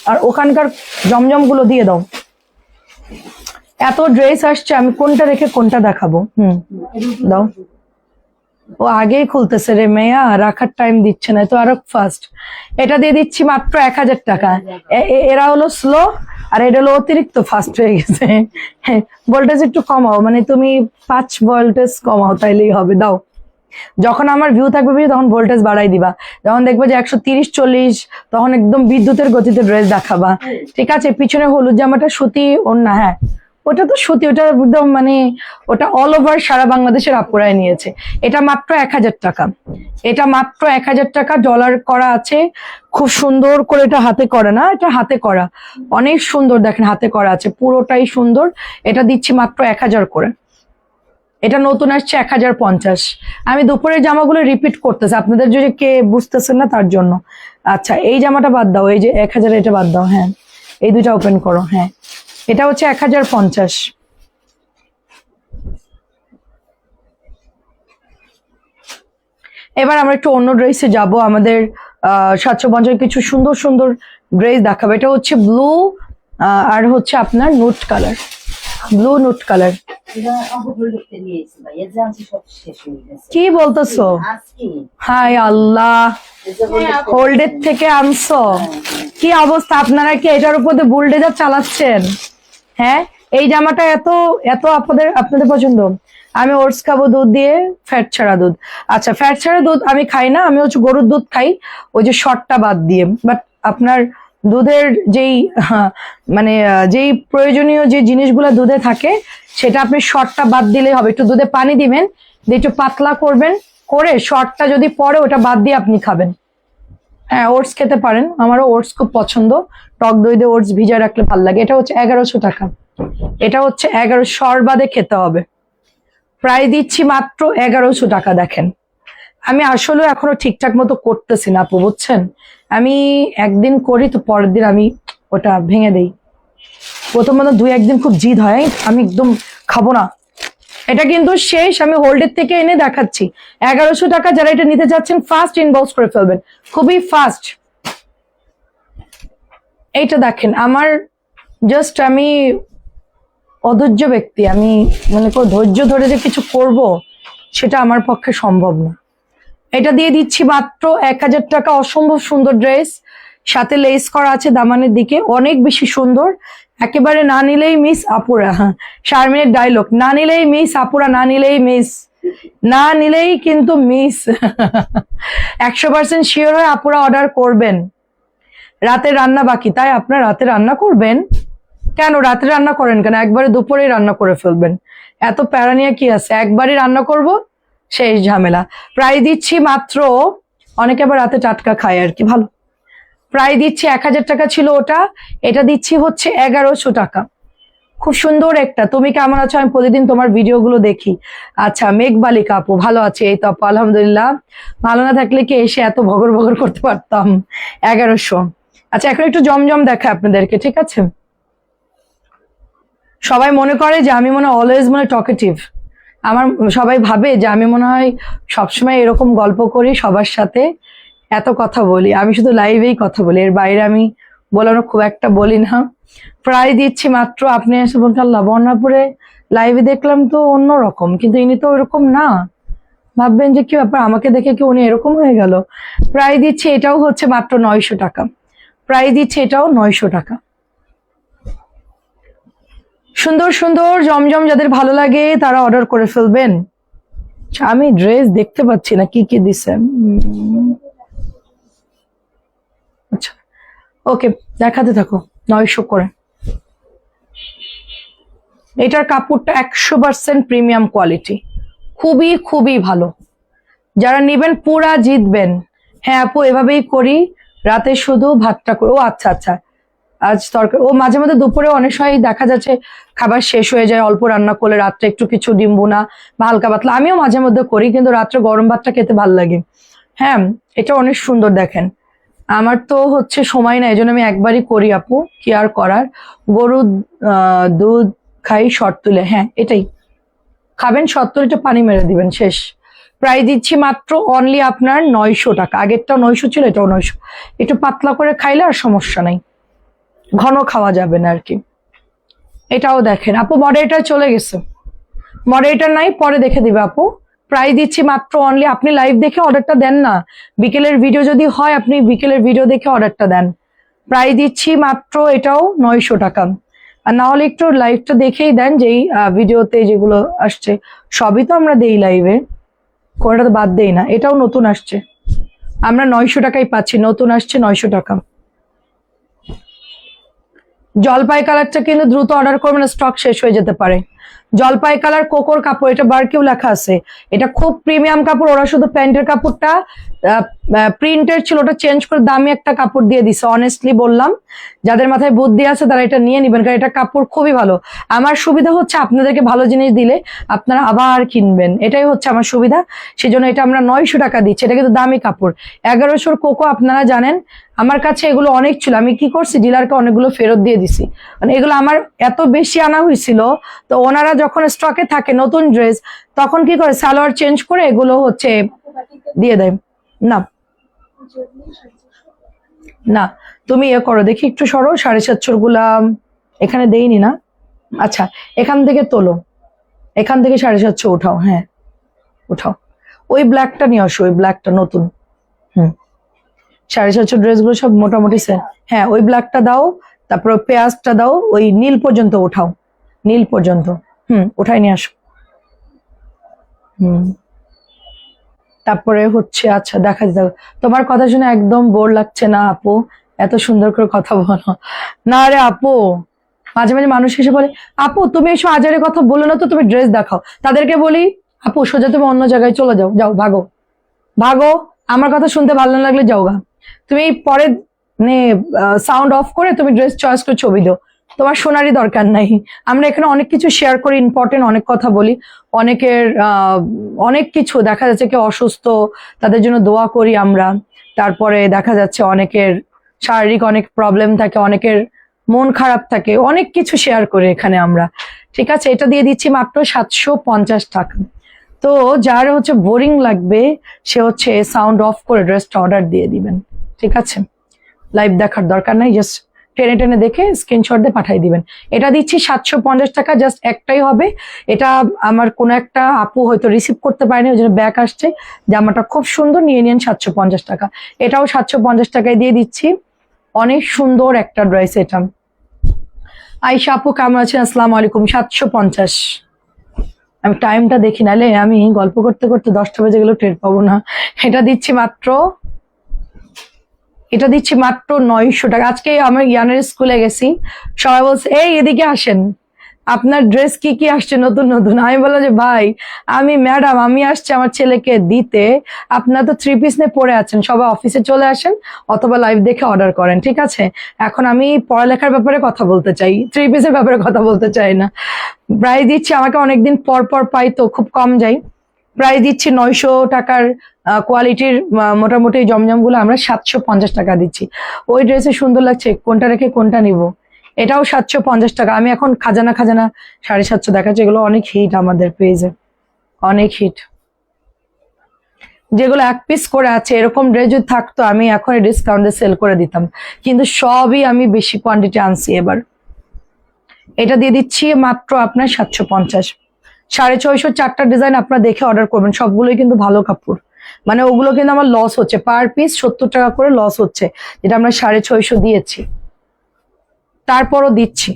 আর ওখানকার জমজম গুলো দিয়ে দাও। এত ড্রেস আসছে, আমি কোনটা রেখে কোনটা দেখাবো? দাও। ও আগেই খুলতেছে রে মেয়া, রাখার টাইম দিচ্ছে না তো, আরো ফাস্ট। এটা দিয়ে দিচ্ছি মাত্র 1000 টাকা। এরা হলো স্লো আর এটা হলো অতিরিক্ত ফাস্ট হয়ে গেছে। ভোল্টেজ একটু কমাও, মানে তুমি 5 ভোল্টেজ কমাও তাইলেই হবে, দাও। যখন আমার ভিউ থাকবে বেশি তখন ভোল্টেজ বাড়াই দিবা, যখন দেখবে যে 130-40 তখন একদম বিদ্যুতের গতিতে ড্রেস দেখাবা, ঠিক আছে? পিছনে হলুদ জামাটা সুতি ওড়না, হ্যাঁ ওটা তো সুতি, ওটা একদম মানে ওটা অল ওভার সারা বাংলাদেশের আপুরাই নিয়েছে। এটা মাত্র 1000 টাকা, এটা মাত্র 1000 টাকা। ডলার করা আছে খুব সুন্দর করে, এটা হাতে করা না, এটা হাতে করা, অনেক সুন্দর দেখেন, হাতে করা আছে পুরোটাই সুন্দর। এটা দিচ্ছি মাত্র 1000 করে। এটা নতুন আসছে 1050। আমি দুপুরের জামাগুলো রিপিট করতেছি, আপনাদের যদি কে বুঝতেছেন না তার জন্য। আচ্ছা এই জামাটা বাদ দাও, এই যে 1000 এটা বাদ দাও, হ্যাঁ এই দুইটা ওপেন করো, হ্যাঁ এটা হচ্ছে 1050। এবার আমরা একটু অন্য ড্রেসে যাব, আমাদের 750 কিছু সুন্দর সুন্দর ড্রেস দেখাবো। এটা হচ্ছে ব্লু আর হচ্ছে আপনার নুট কালার, ব্লু নুট কালার। কি বলতেছো? হাই আল্লাহ, হোল্ডের থেকে আনছো? কি অবস্থা, আপনারা কি এটার উপর বুলডোজার চালাচ্ছেন? হ্যাঁ এই জামাটা এত এত আপনাদের পছন্দ। আমি ওটস খাবো দুধ দিয়ে, ফ্যাট ছাড়া দুধ। আচ্ছা ফ্যাট ছাড়া দুধ আমি খাই না, আমি হচ্ছে গরুর দুধ খাই, ওই যে শর্টটা বাদ দিয়ে। বাট আপনার দুধের যেই মানে যেই প্রয়োজনীয় যে জিনিসগুলো দুধে থাকে সেটা আপনি শর্টটা বাদ দিলেই হবে। একটু দুধে পানি দিবেন, দিয়ে একটু পাতলা করবেন, করে শর্টটা যদি পরে ওটা বাদ দিয়ে আপনি খাবেন। হ্যাঁ ওটস খেতে পারেন, আমারও ওটস খুব পছন্দ, টক দই দিয়ে ওটস ভিজা রাখলে ভালো লাগে। এটা হচ্ছে 1100 টাকা, এটা হচ্ছে 1100 বাদে খেতে হবে। প্রায় দিচ্ছি মাত্র 1100 টাকা। দেখেন আমি আসলে এখনো ঠিকঠাক মতো করতেছি না আপু, বুঝছেন? আমি একদিন করি তো পরের দিন আমি ওটা ভেঙে দেই। প্রথমত 2-1 দিন খুব জিদ হয়, আমি একদম খাবো না। এটা কিন্তু শেষ, আমি হোল্ডের থেকে এনে দেখাচ্ছি। 1100 টাকা, যারা এটা নিতে চাচ্ছেন ফাস্ট ইনবক্স করে ফেলবেন, খুবই ফাস্ট। এইটা দেখেন, আমার জাস্ট আমি অধৈর্য ব্যক্তি, আমি মানে ধৈর্য ধরে যে কিছু করব সেটা আমার পক্ষে সম্ভব না। এটা দিয়ে দিচ্ছি মাত্র 1000 টাকা। অসম্ভব সুন্দর ড্রেস, সাথে লেস করা আছে দামানের দিকে, অনেক বেশি সুন্দর, একেবারে না নিলেই মিস আপুরা, শারমিনের ডায়লগ, না নিলেই মিস আপুরা, না নিলেই মিস, না নিলেই কিন্তু মিস। 100% শিওর হয়ে আপুরা অর্ডার করবেন। রাতের রান্না বাকি, তাই আপনার রাতে রান্না করবেন কেন? রাতে রান্না করেন কেন? একবারে দুপুরেই রান্না করে ফেলবেন, এত প্যারা নিয়ে কি আছে? একবারই রান্না করব, শেষ ঝামেলা। প্রায় দিচ্ছি মাত্র, অনেকে আবার রাতে টাটকা খায় আর কি, ভালো। প্রায় দিচ্ছি 1000 টাকা ছিল ওটা, এটা দিচ্ছি হচ্ছে 1100 টাকা। খুব সুন্দর একটা। তুমি কেমন আছো? আমি প্রতিদিন তোমার ভিডিওগুলো দেখি। আচ্ছা, মেঘবালিকা আপু, ভালো আছে? এই তো আপু আলহামদুলিল্লাহ। ভালো না থাকলে কি এসে এত ভগর ভগর করতে পারতাম? 1100। আচ্ছা, এখন একটু জমজম দেখায় আপনাদেরকে, ঠিক আছে? সবাই মনে করে যে আমি মনে হয় অলওয়েজ মনে টকেটিভ। আমার সবাই ভাবে যে আমি মনে হয় সবসময় এরকম গল্প করি সবার সাথে, এত কথা বলি। আমি শুধু লাইভেই কথা বলি, এর বাইরে আমি বলানো খুব একটা বলি না। প্রায় দিচ্ছি মাত্র, আপনি এসে বলছেন আল্লাহ, বর্ণাপুরে লাইভে দেখলাম তো অন্যরকম, কিন্তু ইনি তো ওরকম না। ভাববেন যে কি ব্যাপার, আমাকে দেখে কি উনি এরকম হয়ে গেল? প্রায় দিচ্ছি এটাও হচ্ছে মাত্র 900 টাকা। প্রায় দিচ্ছি এটাও 900 টাকা। সুন্দর সুন্দর জমজম যাদের ভালো লাগে তারা অর্ডার করে ফেলবেন। আমি ড্রেস দেখতে পাচ্ছি না কি কি দিছে। আচ্ছা, ওকে, দেখাতে থাকো। 900 করে। এটার কাপড়টা 100% প্রিমিয়াম কোয়ালিটি, খুবই খুবই ভালো। যারা নেবেন পুরা জিতবেন। হ্যাঁ আপু, এভাবেই করি, রাতে শুধু ভাতটা করি। ও আচ্ছা আচ্ছা, আজ তরকারি, ও মাঝে মাঝে দুপুরে অনেক সময় দেখা যাচ্ছে খাবার শেষ হয়ে যায়, অল্প রান্না করলে রাত্রে একটু কিছু ডিম বোনা বা হালকা পাতলা, আমিও মাঝে মধ্যে করি, কিন্তু রাত্রে গরম ভাতটা খেতে ভালো লাগে। হ্যাঁ, এটা অনেক সুন্দর। দেখেন, আমার তো হচ্ছে সময় না, এই জন্য আমি একবারই করি আপু, কি আর করার। গরুর দুধ খাই শর্ট তুলে, হ্যাঁ এটাই খাবেন, শর্ট তুলে একটু পানি মেরে দিবেন, শেষ। প্রায় দিচ্ছি মাত্র অনলি আপনার 900 টাকা। আগেরটাও 900 ছিল, এটাও 900। একটু পাতলা করে খাইলে আর সমস্যা নাই, ঘন খাওয়া যাবে না আর কি। এটাও দেখেন আপু, মডারেটর চলে গেছে, মডারেটর নাই, পরে দেখে দিবে আপু। প্রাইস দিচ্ছি মাত্র অনলি, আপনি লাইভ দেখে অর্ডারটা দেন না, বিকেলের ভিডিও যদি হয় আপনি বিকেলের ভিডিও দেখে অর্ডারটা দেন। প্রাইস দিচ্ছি মাত্র এটাও 900 টাকা। আর না হলে একটু লাইভটা দেখেই দেন, যেই ভিডিওতে যেগুলো আসছে সবই তো আমরা দেই লাইভে, কোনটা তো বাদ দেই না। এটাও নতুন আসছে, আমরা 900 টাকাই পাচ্ছি, নতুন আসছে 900 টাকা। জলপাই কালারটা কিন্তু দ্রুত অর্ডার করবেন, স্টক শেষ হয়ে যেতে পারে। জলপাই কালার কোকোর কাপড়, এটা বারকিউ লেখা আছে, এটা খুব প্রিমিয়াম কাপড়। ওরা শুধু প্যান্টের কাপড়টা প্রিন্টের ছিল, ওটা চেঞ্জ করে দামি একটা কাপড় দিয়ে দিছে। অনেস্টলি বললাম, যাদের মাথায় বুদ্ধি আছে তারা এটা নিয়ে নিবেন, কারণ এটা কাপড় খুবই ভালো। আমার সুবিধা হচ্ছে আপনাদেরকে ভালো জিনিস দিলে আপনারা আবার কিনবেন, এটাই হচ্ছে আমার সুবিধা। সেজন্য এটা আমরা 900 টাকা দিচ্ছি, এটা কিন্তু দামি কাপড়। 1100 কোকো, আপনারা জানেন আমার কাছে এগুলো অনেক ছিল, আমি কি করছি ডিলারকে অনেকগুলো ফেরত দিয়ে দিছি, মানে এগুলো আমার এত বেশি আনা হয়েছিল। তো ওনারা যখন স্টকে থাকে নতুন ড্রেস, তখন কি করে সালোয়ার চেঞ্জ করে এগুলো হচ্ছে দিয়ে দেয়। না না, তুমি এ করো, দেখি একটু সরো, 750 গুলা এখানে দেইনি না। আচ্ছা, এখান থেকে তোলো, এখান থেকে 750 উঠাও, হ্যাঁ উঠাও। ওই ব্ল্যাকটা নিয়ে আসো, ওই ব্ল্যাকটা নতুন। 750 ড্রেসগুলো সব মোটামুটি হ্যাঁ ওই ব্ল্যাকটা দাও, তারপর পেঁয়াজটা দাও, ওই নীল পর্যন্ত উঠাও, নীল পর্যন্ত। উঠাই নিয়ে আসো। তারপরে হচ্ছে, আচ্ছা দেখা যাবে। তোমার কথা শুনে একদম বোর লাগছে না আপু? এত সুন্দর করে কথা বলো না রে আপু। মাঝে মাঝে মানুষ এসে বলে আপু তুমি এসব আজারের কথা বলো না তো, তুমি ড্রেস দেখাও। তাদেরকে বলি আপু সোজা তুমি অন্য জায়গায় চলে যাও, যাও ভাগো ভাগো, আমার কথা শুনতে ভালো না লাগলে যাও গা। তুমি পরে মানে সাউন্ড অফ করে তুমি ড্রেস চয়েস করে ছবি দাও, তোমার শোনারই দরকার নাই। আমরা এখানে অনেক কিছু শেয়ার করি, ইম্পর্টেন্ট অনেক কথা বলি, অনেকের অনেক কিছু দেখা যাচ্ছে কেউ অসুস্থ, তাদের জন্য দোয়া করি আমরা। তারপরে দেখা যাচ্ছে অনেকের শারীরিক অনেক প্রবলেম থাকে, অনেকের মন খারাপ থাকে, অনেক কিছু শেয়ার করি এখানে আমরা, ঠিক আছে? এটা দিয়ে দিচ্ছি মাত্র 750 টাকা। তো যার হচ্ছে বোরিং লাগবে সে হচ্ছে সাউন্ড অফ করে ড্রেসটা অর্ডার দিয়ে দিবেন, ঠিক আছে? লাইভ দেখার দরকার নাই, জাস্ট টেনে টেনে দেখে স্ক্রিনশট দিয়ে পাঠিয়ে দিবেন। এটা দিচ্ছি 750 টাকা, জাস্ট একটাই হবে। এটা আমার কোনো একটা আপু হয়তো রিসিভ করতে পারেনি, ওই জন্য ব্যাক আসছে। জামাটা খুব সুন্দর, নিয়ে নিন 750 টাকা। এটাও 750 টাকায় দিয়ে দিচ্ছি, অনেক সুন্দর একটা ড্রেস এটা। আইসা আপু কেমন আছেন? আসসালামু আলাইকুম। 750। আমি টাইমটা দেখি, নালে আমি গল্প করতে করতে 10টা বেজে গেলেও টের পাবো না। এটা দিচ্ছি মাত্র এটা দিচ্ছি মাত্র 900 টাকা। আজকে আমার ইয়ানের স্কুলে গেছি, সবাই বলছে এই এদিকে আসেন, আপনার ড্রেস কি কি আসছে নতুন নতুন। আমি বললাম যে ভাই আমি ম্যাডাম, আমি আসছি আমার ছেলেকে দিতে, আপনারা তো 3 পিস নিয়ে পড়ে আছেন, সবাই অফিসে চলে আসেন অথবা লাইভ দেখে অর্ডার করেন, ঠিক আছে? এখন আমি পড়ালেখার ব্যাপারে কথা বলতে চাই, 3 পিসের ব্যাপারে কথা বলতে চাই না। প্রাইস দিচ্ছি, আমাকে অনেকদিন পর পর পাই তো খুব কম যাই। প্রাইস দিচ্ছি 900 টাকার কোয়ালিটির মোটামুটি জমজম গুলো আমরা 750 টাকা দিচ্ছি। ওই ড্রেসে সুন্দর লাগছে, কোনটা রেখে কোনটা নিব। এটাও 750 টাকা। আমি এখন খাজানা খাজানা 750 দেখাচ্ছি, এগুলো অনেক হিট আমাদের পেজে, অনেক হিট। যেগুলো 1 পিস করে আছে, এরকম ড্রেস যদি থাকতো আমি এখন ডিসকাউন্টে সেল করে দিতাম, কিন্তু সবই আমি বেশি কোয়ান্টিটি আনছি এবার। এটা দিয়ে দিচ্ছি মাত্র আপনার 750। 650 4টা ডিজাইন আপনারা দেখে অর্ডার করবেন, সবগুলোই কিন্তু ভালো কাপড়, মানে ওগুলো কিন্তু আমার লস হচ্ছে, পার পিস 70 টাকা করে লস হচ্ছে, যেটা আমরা 650 দিয়েছি, তারপরও দিচ্ছি।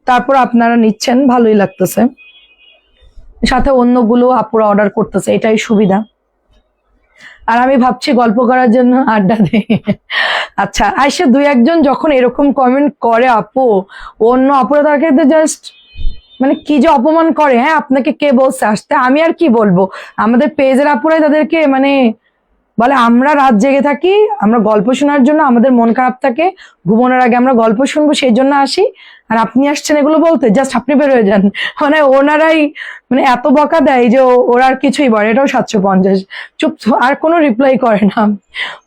তারপর আপনারা নিচ্ছেন, ভালোই লাগতেছে, সাথে অন্যগুলো আপুরা অর্ডার করতেছে, এটাই সুবিধা। আর আমি ভাবছি গল্প করার জন্য আড্ডা দেই। আচ্ছা, আইসে 2-1 জন যখন এরকম কমেন্ট করে আপু, অন্য আপুরা তাকে জাস্ট মানে কি যে অপমান করে। হ্যাঁ, আপনাকে কে বলছে আসতে, আমি আর কি বলবো। আমাদের পেজের আপুরাই তাদেরকে মানে বলে আমরা রাত জেগে থাকি, আমরা গল্প শোনার জন্য, আমাদের মন খারাপ থাকে, ঘুমানোর আগে আমরা গল্প শুনবো সেই জন্য আসি, আর আপনি আসছেন এগুলো বলতে, জাস্ট আপনি বের হয়ে যান। মানে ওনারাই মানে এত বকা দেয় যে ওরা আর কিছুই বলে। এটাও 750। চুপ, আর কোনো রিপ্লাই করে না,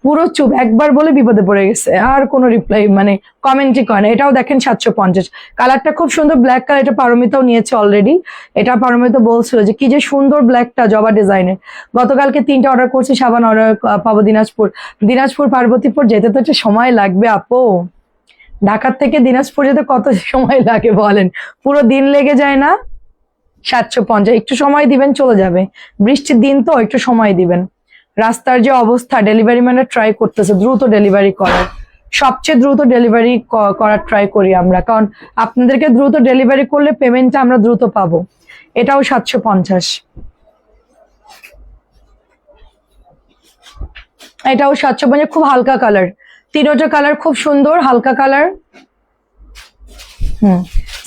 পুরো চুপ, একবার বলে বিপদে পড়ে গেছে, আর কোনো রিপ্লাই মানে কমেন্টই করে না। এটাও দেখেন 750। কালারটা খুব সুন্দর, ব্ল্যাক কালার, এটা পারমিতাও নিয়েছে অলরেডি। এটা পারমিতা বলছিল যে কি যে সুন্দর ব্ল্যাকটা, জবা ডিজাইনের। গতকালকে 3টা অর্ডার করছি, সাবান অর্ডার পাবো দিনাজপুর পার্বতীপুর যেতে তো একটা সময় লাগবে আপু। ঢাকার থেকে দিনাজপুর যেতে কত সময় লাগে বলেন, পুরো দিন লেগে যায় না? 750, একটু সময় দিবেন চলে যাবে, বৃষ্টির দিন তো একটু সময় দিবেন। রাস্তার যে অবস্থা, ডেলিভারি ম্যানের ট্রাই করতেছে দ্রুত ডেলিভারি করার, সবচেয়ে দ্রুত ডেলিভারি করার ট্রাই করি আমরা, কারণ আপনাদেরকে দ্রুত ডেলিভারি করলে পেমেন্টটা আমরা দ্রুত পাবো। এটাও 750। এটাও 750, খুব হালকা কালার, 3টা কালার খুব সুন্দর হালকা কালার।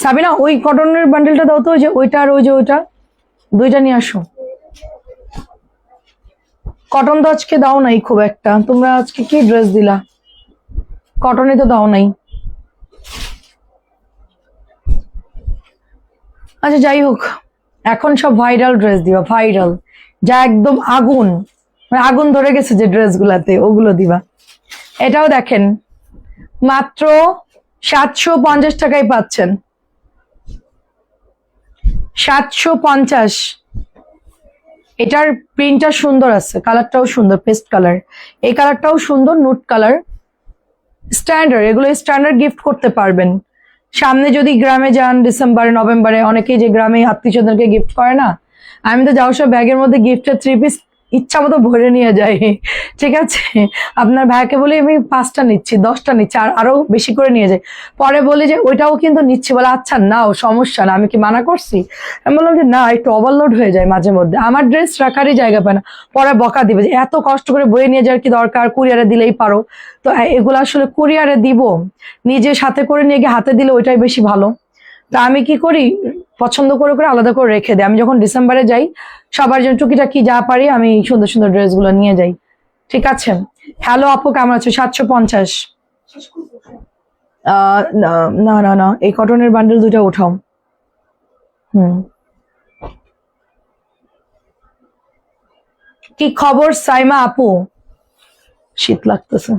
সাবিনা ওই কটনের বান্ডেলটা দাও তো, ওই যে ওইটা আর ওই যে ওইটা, 2টা নিয়ে আসো। কটন তো আজকে দাও নাই খুব একটা, তোমরা আজকে কি ড্রেস দিলা? কটনে তো দাও নাই। আচ্ছা যাই হোক, এখন সব ভাইরাল ড্রেস দিবা, ভাইরাল যা একদম আগুন, মানে আগুন ধরে গেছে যে ড্রেস গুলাতে, ওগুলো দিবা। এটাও দেখেন মাত্র 750 টাকায় পাচ্ছেন, 750। এটার প্রিন্টটা সুন্দর আছে, কালারটাও সুন্দর, পেস্ট কালার। এই কালারটাও সুন্দর, নুট কালার, স্ট্যান্ডার্ড। এগুলো স্ট্যান্ডার্ড গিফট করতে পারবেন। সামনে যদি গ্রামে যান ডিসেম্বরে নভেম্বরে, অনেকেই যে গ্রামে আত্মীয় স্বজনকে গিফট করে না, আমি তো যাওয়ার সময় ব্যাগের মধ্যে গিফটের 3 পিস ইচ্ছা মতো ভরে নিয়ে যাই, ঠিক আছে? আপনার ভাইকে বলি আমি 5টা নিচ্ছি, 10টা নিচ্ছি, আর আরো বেশি করে নিয়ে যাই। পরে বলি যে ওইটাও কিন্তু নিচ্ছি, বলে আচ্ছা নাও, সমস্যা না, আমি কি মানা করছি? আমি বললাম যে না, একটু ওভারলোড হয়ে যায় মাঝে মধ্যে, আমার ড্রেস রাখারই জায়গা পায় না। পরে বকা দিবে যে এত কষ্ট করে বয়ে নিয়ে যাওয়ার কি দরকার, কুরিয়ারে দিলেই পারো। তো এগুলো আসলে কুরিয়ারে দিব, নিজে সাথে করে নিয়ে গিয়ে হাতে দিলে ওইটাই বেশি ভালো। তা আমি কি করি, পছন্দ করে করে আলাদা করে রেখে দিই। আমি যখন ডিসেম্বরে যাই সবার জন্য টুকিটাকি যা পারি আমি সুন্দর সুন্দর ড্রেসগুলো নিয়ে যাই, ঠিক আছে? হ্যালো আপু কেমন আছো? 750। না না না, এই কটনের বান্ডেল 2টা উঠাও। কি খবর সাইমা আপু? শীত লাগতেছে।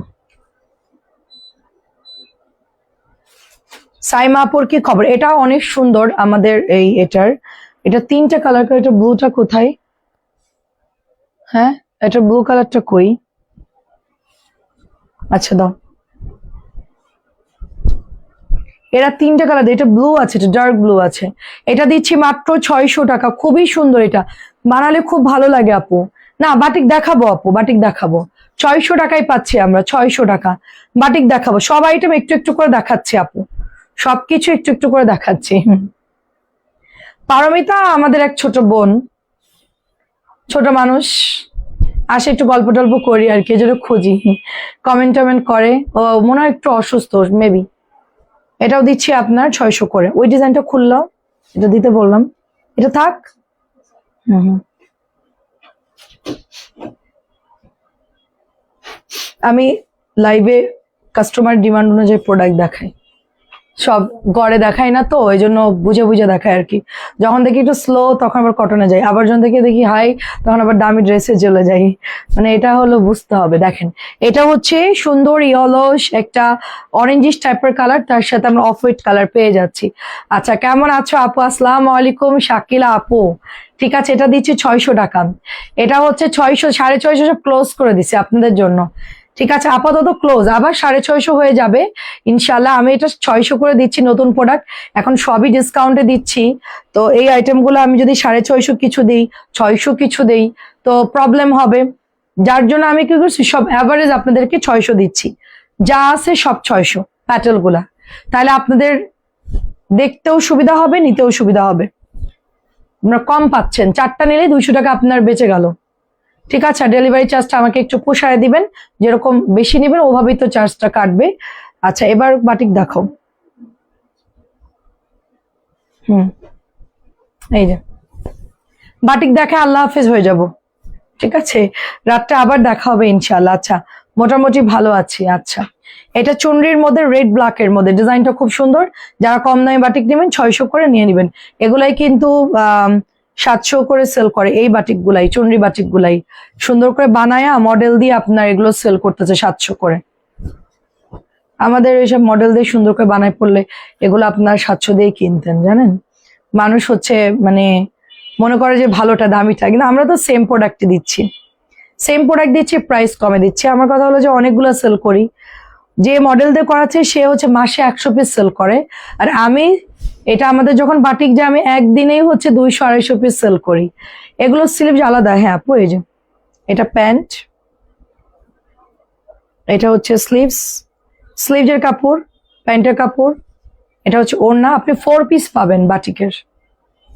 সাইমা আপুর কি খবর? এটা অনেক সুন্দর আমাদের এই এটা 3টা কালার করে। এটা ব্লুটা কোথায়? হ্যাঁ, এটা ব্লু কালারটা কই? আচ্ছা দাও। এরা 3টা কালার, এটা ব্লু আছে, এটা ডার্ক ব্লু আছে। এটা দিচ্ছি মাত্র 600 টাকা। খুবই সুন্দর, এটা বানালে খুব ভালো লাগে আপু। না বাটিক দেখাবো আপু, বাটিক দেখাবো। 600 টাকায় পাচ্ছি আমরা, 600 টাকা বাটিক দেখাবো। সব আইটেম একটু একটু করে দেখাচ্ছি আপু, সবকিছু একটু একটু করে দেখাচ্ছি। পারমিতা আমাদের এক ছোট বোন, ছোট মানুষ, আসে একটু গল্প টল্প করি আর কি, যেটা খুঁজি, কমেন্ট টমেন্ট করে। ও মনে হয় একটু অসুস্থ মেবি। এটাও দিচ্ছি আপনার 600 করে। ওই ডিজাইনটা খুললাম, এটা দিতে বললাম, এটা থাক। আমি লাইভে কাস্টমার ডিমান্ড অনুযায়ী প্রোডাক্ট দেখাই, সব গড়ে দেখাই না তো, ওই জন্য বুঝে বুঝে দেখাই আর কি। যখন দেখি একটু স্লো তখন আবার কটনে যাই, আবার যখন দেখি হাই তখন আবার দামি ড্রেসে চলে যাই। মানে এটা হলো বুঝতে হবে। দেখেন এটা হচ্ছে সুন্দর ইয়েলো একটা অরেঞ্জিশ টাইপের কালার, তার সাথে আমরা অফ হোয়াইট কালার পেয়ে যাচ্ছি। আচ্ছা কেমন আছো আপু? আসসালামু আলাইকুম শাকিলা আপু। ঠিক আছে, এটা দিচ্ছি 600 টাকা। এটা হচ্ছে 600, 650 সব ক্লোজ করে দিচ্ছি আপনাদের জন্য। ঠিক আছে, আপাতত ক্লোজ, আবার 650 হয়ে যাবে ইনশাল্লাহ। আমি এটা 600 করে দিচ্ছি, নতুন প্রোডাক্ট, এখন সবই ডিসকাউন্টে দিচ্ছি। তো এই আইটেমগুলো আমি যদি 650 কিছু দিই, 600 কিছু দিই, তো প্রবলেম হবে। যার জন্য আমি কি করছি, সব অ্যাভারেজ আপনাদেরকে 600 দিচ্ছি, যা আছে সব 600 প্যাটেল গুলা। তাহলে আপনাদের দেখতেও সুবিধা হবে, নিতেও সুবিধা হবে। আপনারা কম পাচ্ছেন, 4টা নিলে 200 টাকা আপনার বেঁচে গেল। ঠিক আছে, ডেলিভারি চার্জটা আমাকে একটু পোষায় দিবেন, যেরকম বেশি নেবেন ওভাবেই তো চার্জটা কাটবে। আচ্ছা এবার বাটিক দেখাও। এই যে বাটিক দেখে আল্লাহ হাফেজ হয়ে যাব। ঠিক আছে, রাতটা আবার দেখা হবে ইনশাল্লাহ। আচ্ছা মোটামুটি ভালো আছি। আচ্ছা এটা চুনরির মধ্যে রেড ব্ল্যাক এর মধ্যে, ডিজাইনটা খুব সুন্দর। যারা কম দামে বাটিক নেবেন 600 করে নিয়ে নেবেন। এগুলাই কিন্তু 700 করে সেল করে, এই বাটিক গুলাই, চুনরি বাটিক গুলাই সুন্দর করে বানায়া মডেল দিয়ে আপনার এগুলো সেল করতেছে 700 করে। আমাদের এইসব মডেল দিয়ে সুন্দর করে বানায় পড়লে এগুলো আপনার 700 দিয়ে কিনতেন জানেন। মানুষ হচ্ছে মানে মনে করে যে ভালোটা দামিটা, কিন্তু আমরা তো সেম প্রোডাক্ট দিচ্ছি, সেম প্রোডাক্ট দিচ্ছি, প্রাইস কমে দিচ্ছি। আমার কথা হলো যে অনেকগুলো সেল করি, যে মডেল দিয়ে করাচ্ছে সে হচ্ছে মাসে 100 পিস সেল করে, আর আমি এটা আমাদের যখন বাটিক যে আমি একদিনেই হচ্ছে 200-250 পিস সেল করি। এগুলো স্লিভস আলাদা। হ্যাঁ আপু এই যে এটা প্যান্ট, এটা হচ্ছে স্লিভস, স্লিভসের কাপড়, প্যান্টের কাপড়, এটা হচ্ছে ওড়না। আপনি 4 পিস পাবেন বাটিকের,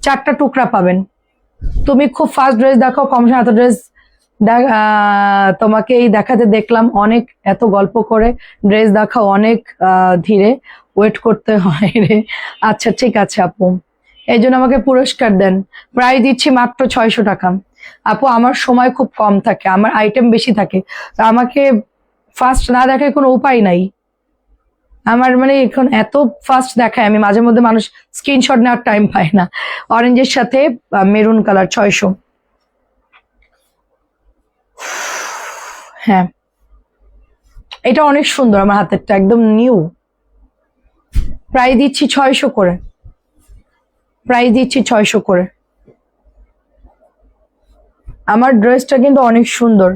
4টা টুকরা পাবেন। তুমি খুব ফাস্ট ড্রেস দেখাও, কম সময় এত ড্রেস তোমাকে এই দেখাতে দেখলাম, অনেক এত গল্প করে ড্রেস দেখাও অনেক ধীরে, ওয়েট করতে হয় রে। আচ্ছা ঠিক আছে আপু, এই জন্য আমাকে পুরস্কার দেন। প্রায় দিচ্ছি মাত্র 600 টাকা। আপু আমার সময় খুব কম থাকে, আমার আইটেম বেশি থাকে, তো আমাকে ফার্স্ট না দেখায় কোনো উপায় নাই। আমার মানে এখন এত ফাস্ট দেখায়, আমি মাঝে মধ্যে মানুষ স্ক্রিনশট নেওয়ার টাইম পায় না। অরেঞ্জের সাথে মেরুন কালার 600। হ্যাঁ এটা অনেক সুন্দর, আমার হাতেরটা একদম নিউ। প্রাইস দিচ্ছি 600 করে, প্রাইস দিচ্ছি 600 করে। আমার ড্রেসটা কিন্তু অনেক সুন্দর,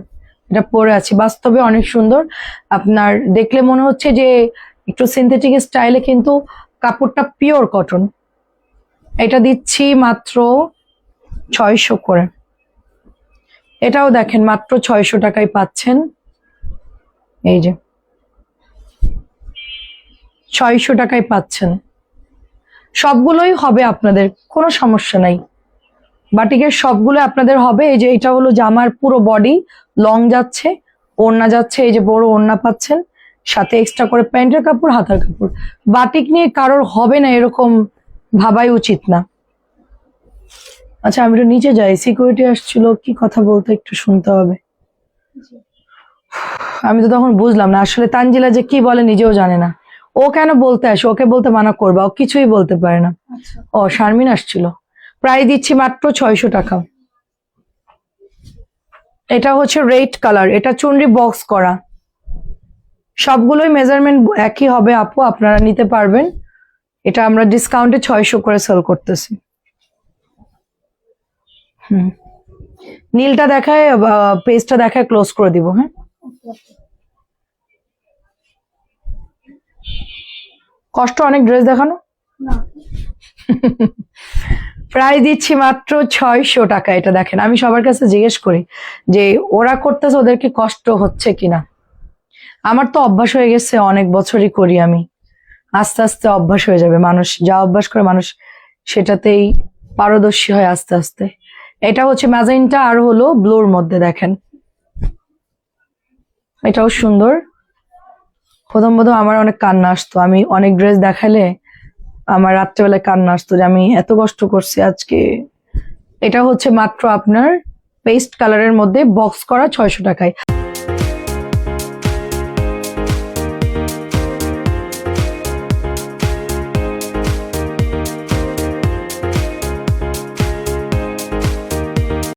এটা পরে আছি, বাস্তবে অনেক সুন্দর। আপনার দেখলে মনে হচ্ছে যে একটু সিনথেটিক স্টাইলে, কিন্তু কাপড়টা পিওর কটন। এটা দিচ্ছি মাত্র 600 করে। এটাও দেখেন মাত্র 600 টাকায় পাচ্ছেন। এই যে 600 টাকায় পাচ্ছেন, সবগুলোই হবে আপনাদের, কোনো সমস্যা নাই। বাটিকের সবগুলো আপনাদের হবে। এই যে এটা হলো জামার পুরো বডি লং যাচ্ছে, ওড়না যাচ্ছে, এই যে বড় ওড়না পাচ্ছেন, সাথে এক্সট্রা করে প্যান্টের কাপড়, হাতার কাপড়। বাটিক নিয়ে কারোর হবে না এরকম ভাবাই উচিত না। আচ্ছা আমি একটু নিচে যাই, সিকিউরিটি আসছিল, কি কথা বলতে একটু শুনতে হবে। আমি তো তখন বুঝলাম না আসলে তানজিলা যে কি বলে নিজেও জানে না। ও কেন বলতে আসে, ওকে বলতে মানা করবা, ও কিছুই বলতে পারে না। ও শারমিন আসছিল। প্রায় দিচ্ছি মাত্র 600 টাকা। এটা হচ্ছে রেড কালার, এটা চুনরি বক্স করা, সবগুলোই মেজারমেন্ট একই হবে আপু, আপনারা নিতে পারবেন। এটা আমরা ডিসকাউন্টে 600 করে সেল করতেছি। নীলটা দেখায়, পেজটা দেখায় ক্লোজ করে দিব। হ্যাঁ কষ্ট অনেক ড্রেস দেখানো। প্রায় দিচ্ছি মাত্র 600 টাকা। এটা দেখেন, আমি সবার কাছে জিজ্ঞেস করি যে ওরা করতেছে ওদেরকে কষ্ট হচ্ছে কিনা। আমার তো অভ্যাস হয়ে গেছে, অনেক বছরই করি আমি, আস্তে আস্তে অভ্যাস হয়ে যাবে, মানুষ যা অভ্যাস করে মানুষ সেটাতেই পারদর্শী হয় আস্তে আস্তে। এটা হচ্ছে ম্যাজেন্টা আর হলো ব্লুর মধ্যে, দেখেন এটাও সুন্দর। প্রথম প্রথম আমার অনেক কান্না আসতো, আমি অনেক ড্রেস দেখালে আমার রাত্রেবেলায় কান্না আসতো যে আমি এত কষ্ট করছি আজকে। এটা হচ্ছে মাত্র আপনার পেস্ট কালারের মধ্যে বক্স করা 600 টাকায়।